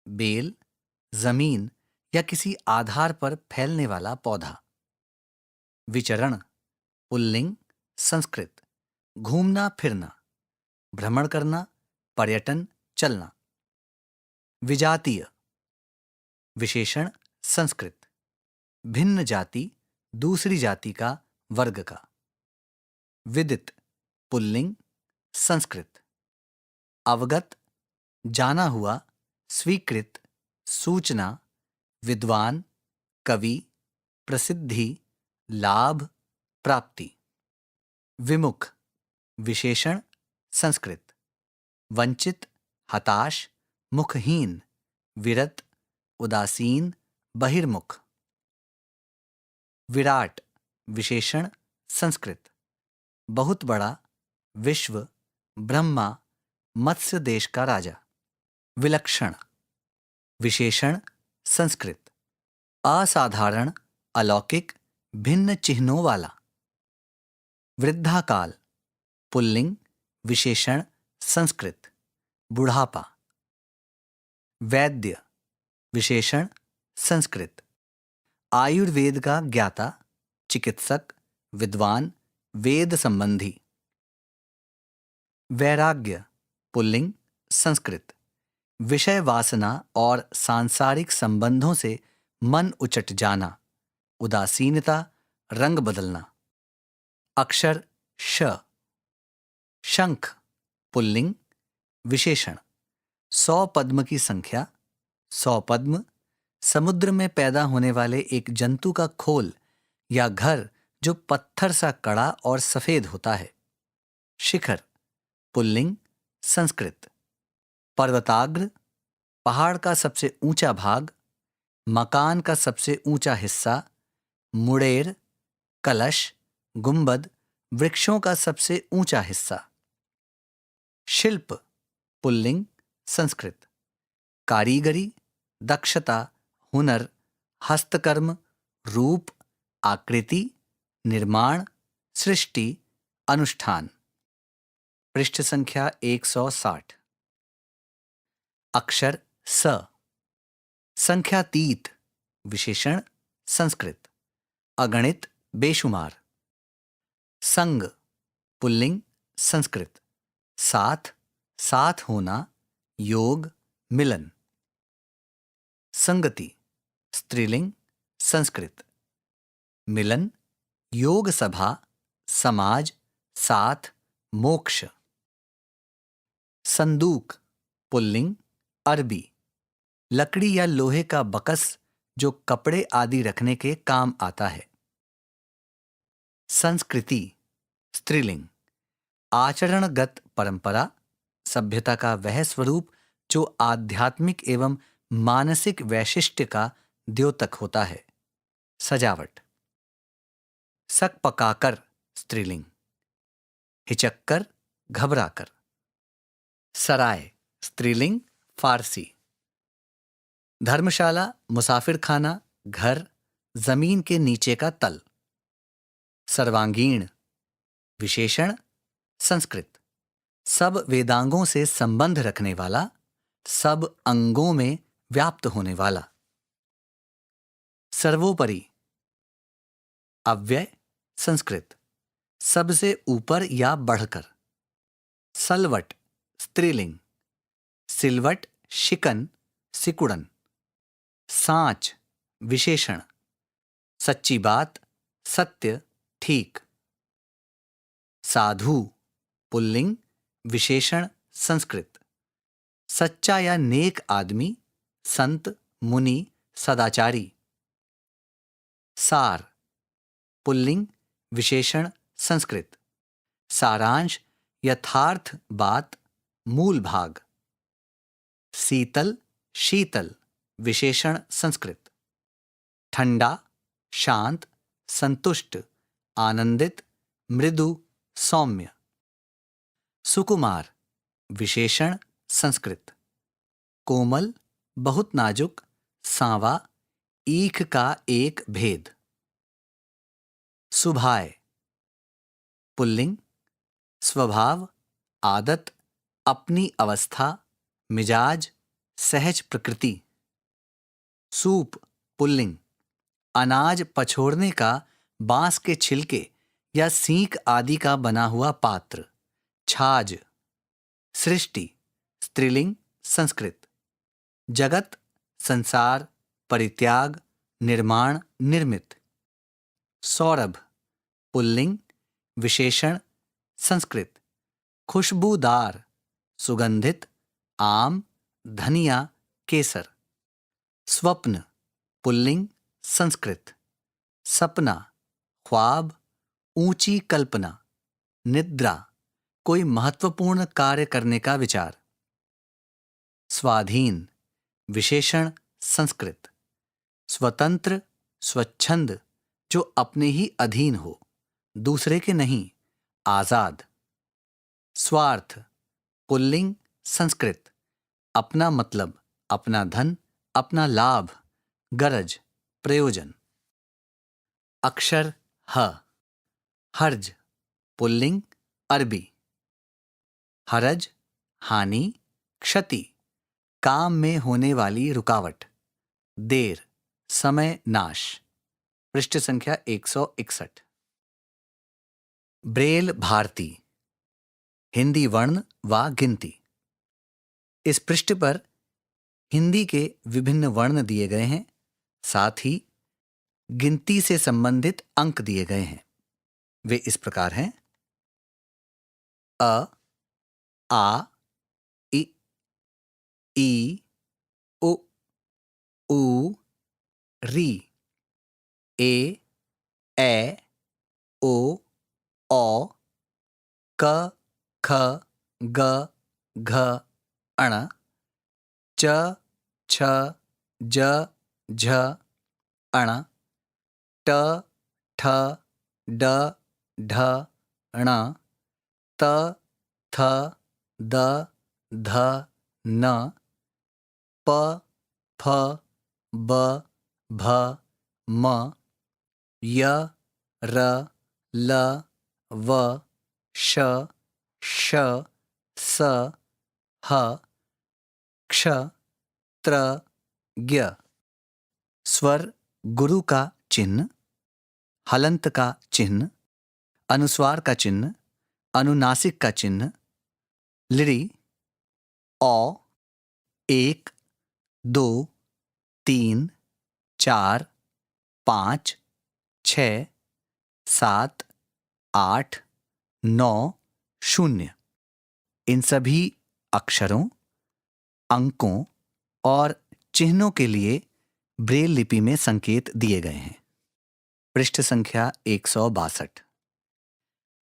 बेल, जमीन या किसी आधार पर फैलने वाला पौधा। विचरण पुल्लिंग, संस्कृत। घूमना फिरना, भ्रमण करना, पर्यटन, चलना। विजातीय विशेषण, संस्कृत। भिन्न जाति, दूसरी जाति का, वर्ग का। विदित पुल्लिंग, संस्कृत। अवगत, जाना हुआ, स्वीकृत, सूचना, विद्वान, कवि, प्रसिद्धि, लाभ, प्राप्ति। विमुख विशेषण, संस्कृत। वंचित, हताश, मुखहीन, विरत, उदासीन, बहिर्मुख। विराट विशेषण, संस्कृत। बहुत बड़ा, विश्व, ब्रह्मा, मत्स्य देश का राजा। विलक्षण विशेषण, संस्कृत। असाधारण, अलौकिक, भिन्न चिन्हों वाला। वृद्धाकाल पुल्लिंग, विशेषण, संस्कृत। बुढ़ापा। वैद्य विशेषण संस्कृत, आयुर्वेद का ज्ञाता, चिकित्सक, विद्वान, वेद संबंधी। वैराग्य पुल्लिंग संस्कृत, विषय वासना और सांसारिक संबंधों से मन उचट जाना, उदासीनता, रंग बदलना। अक्षर श। शंख पुल्लिंग विशेषण, 100 पद्म की संख्या। 100 पद्म समुद्र में पैदा होने वाले एक जंतु का खोल या घर जो पत्थर सा कड़ा और सफेद होता है। शिखर पुल्लिंग संस्कृत, पर्वताग्र पहाड़ का सबसे ऊंचा भाग, मकान का सबसे ऊंचा हिस्सा, मुड़ेर, कलश, गुंबद, वृक्षों का सबसे ऊंचा हिस्सा। शिल्प पुल्लिंग संस्कृत, कारीगरी, दक्षता, हुनर, हस्तकर्म, रूप, आकृति, निर्माण, सृष्टि, अनुष्ठान। पृष्ठ संख्या 160। अक्षर स। संख्यातीत विशेषण संस्कृत, अगणित, बेशुमार। संग पुल्लिंग संस्कृत, साथ, साथ होना, योग, मिलन। संगति स्त्रीलिंग संस्कृत, मिलन, योग सभा, समाज, साथ, मोक्ष। संदूक पुल्लिंग अरबी, लकड़ी या लोहे का बकस जो कपड़े आदि रखने के काम आता है। संस्कृति स्त्रीलिंग, आचरणगत परंपरा, सभ्यता का वह स्वरूप जो आध्यात्मिक एवं मानसिक वैशिष्ट्य का द्योतक होता है। सजावट। सक पकाकर स्त्रीलिंग, हिचक्कर, घबराकर। सराय स्त्रीलिंग फारसी, धर्मशाला, मुसाफिर खाना, घर, जमीन के नीचे का तल। सर्वांगीण विशेषण संस्कृत, सब वेदांगों से संबंध रखने वाला, सब अंगों में व्याप्त होने वाला। सर्वोपरि अव्यय संस्कृत, सबसे ऊपर या बढ़कर। सलवट स्त्रीलिंग, सिलवट, शिकन, सिकुड़न। सांच विशेषण, सच्ची बात, सत्य, ठीक। साधु पुल्लिंग विशेषण संस्कृत, सच्चा या नेक आदमी, संत, मुनि, सदाचारी। सार पुल्लिंग विशेषण संस्कृत, सारांश, यथार्थ बात, मूल भाग। शीतल शीतल विशेषण संस्कृत, ठंडा, शांत, संतुष्ट, आनंदित, मृदु, सौम्य। सुकुमार विशेषण संस्कृत, कोमल, बहुत नाजुक, सांवा, ईख का एक भेद। सुभाय पुल्लिंग, स्वभाव, आदत, अपनी अवस्था, मिजाज, सहज प्रकृति। सूप पुल्लिंग, अनाज पछोड़ने का बांस के छिलके या सींक आदि का बना हुआ पात्र। छाछ। सृष्टि स्त्रीलिंग संस्कृत, जगत, संसार, परित्याग, निर्माण, निर्मित। सौरभ पुल्लिंग विशेषण संस्कृत, खुशबूदार, सुगंधित, आम, धनिया, केसर। स्वप्न पुल्लिंग संस्कृत, सपना, ख्वाब, ऊंची कल्पना, निद्रा, कोई महत्वपूर्ण कार्य करने का विचार। स्वाधीन विशेषण संस्कृत, स्वतंत्र, स्वच्छंद, जो अपने ही अधीन हो, दूसरे के नहीं, आजाद। स्वार्थ पुल्लिंग संस्कृत, अपना मतलब, अपना धन, अपना लाभ, गरज, प्रयोजन। अक्षर ह। हर्ज पुल्लिंग अरबी, हरज, हानि, क्षति, काम में होने वाली रुकावट, देर, समय नाश। पृष्ठ संख्या 161। ब्रेल भारती, हिंदी वर्ण व गिनती। इस पृष्ठ पर हिंदी के विभिन्न वर्ण दिए गए हैं, साथ ही गिनती से संबंधित अंक दिए गए हैं। वे इस प्रकार हैं: अ, आ, इ, ई, उ, ऊ, री, ए, ऐ, ओ, औ, क, ख, ग, घ, अण, च, छ, ज, झ, अण, ट, ठ, ड, ढ, ण, त, थ, द, ध, न, प, फ, ब, भ, म, य, र, ल, व, श, श, स, ह, क्ष, त्र, ज्ञ। स्वर गुरु का चिन्ह, हलंत का चिन्ह, अनुस्वार का चिन्ह, अनुनासिक का चिन्ह, लिरि, औ, 1, 2, 3, 4, 5, 6, 7, 8, 9, 0। इन सभी अक्षरों, अंकों और चिन्हों के लिए ब्रेल लिपि में संकेत दिए गए हैं। पृष्ठ संख्या 162।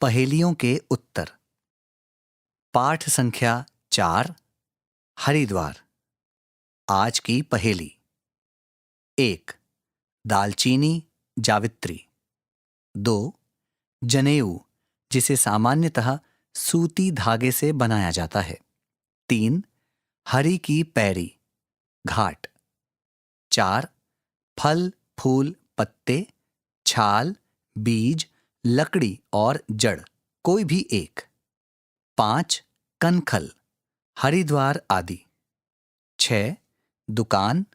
पहेलियों के उत्तर। पाठ संख्या 4, हरिद्वार। आज की पहेली। 1. दालचीनी जावित्री। 2. जनेऊ, जिसे सामान्यतः सूती धागे से बनाया जाता है। 3. हरी की पैरी, घाट। 4. फल, फूल, पत्ते, छाल, बीज, लकड़ी और जड़, कोई भी एक। 5. कनखल, हरिद्वार आदि। 6. दुकान।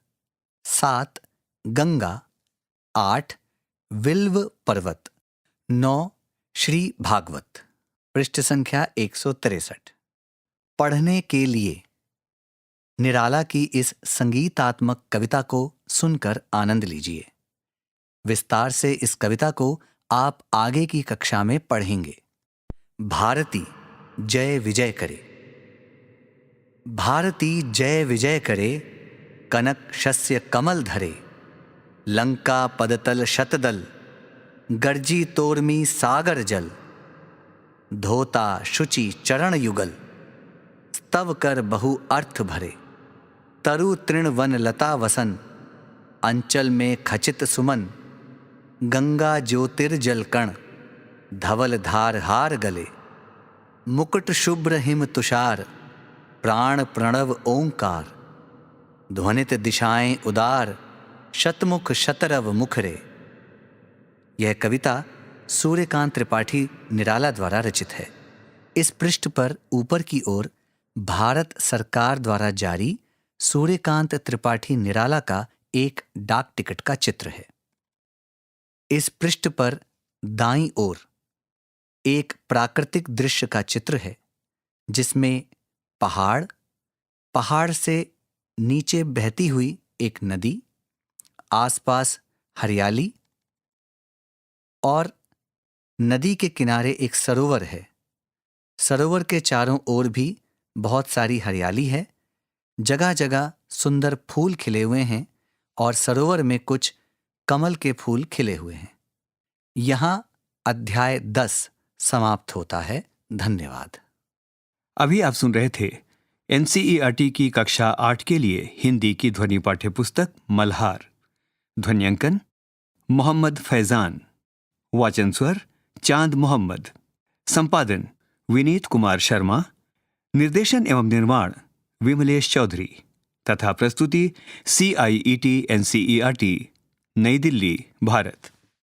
7. गंगा। 8. विल्व पर्वत। 9. श्री भागवत। पृष्ठ संख्या 163। पढ़ने के लिए। निराला की इस संगीतात्मक कविता को सुनकर आनंद लीजिए। विस्तार से इस कविता को आप आगे की कक्षा में पढ़ेंगे। भारती जय विजय करे। भारती जय विजय करे, कनक शस्य कमल धरे। लंका पदतल शतदल, गर्जी तोर्मी सागर जल। धोता शुचि चरण युगल, स्तव कर बहु अर्थ भरे। तरु तृण वन लता वसन, अंचल में खचित सुमन। गंगा ज्योतिर्जल कण, धवल धार हार गले। मुकुट शुभ्र हिम तुषार, प्राण प्रणव ओंकार। ध्वनित दिशाएं उदार, शतमुख शतरव मुखरे। यह कविता सूर्यकांत त्रिपाठी निराला द्वारा रचित है। इस पृष्ठ पर ऊपर की ओर भारत सरकार द्वारा जारी सूर्यकांत त्रिपाठी निराला का एक डाक टिकट का चित्र है। इस पृष्ठ पर दाईं ओर एक प्राकृतिक दृश्य का चित्र है, जिसमें पहाड़, पहाड़ से नीचे बहती हुई एक नदी, आसपास हरियाली और नदी के किनारे एक सरोवर है। सरोवर के चारों ओर भी बहुत सारी हरियाली है। जगह जगह सुंदर फूल खिले हुए हैं और सरोवर में कुछ कमल के फूल खिले हुए हैं। यहाँ अध्याय 10 समाप्त होता है। धन्यवाद। अभी आप सुन रहे थे एनसीईआरटी की कक्षा 8 के लिए हिंदी की ध्वनि पाठ्य पुस्तक मल्हार। ध्वन्यांकन मोहम्मद फैजान। वाचन स्वर चांद मोहम्मद। संपादन विनीत कुमार शर्मा। निर्देशन एवं निर्माण विमलेश चौधरी तथा प्रस्तुति CIET NCERT नई दिल्ली, भारत।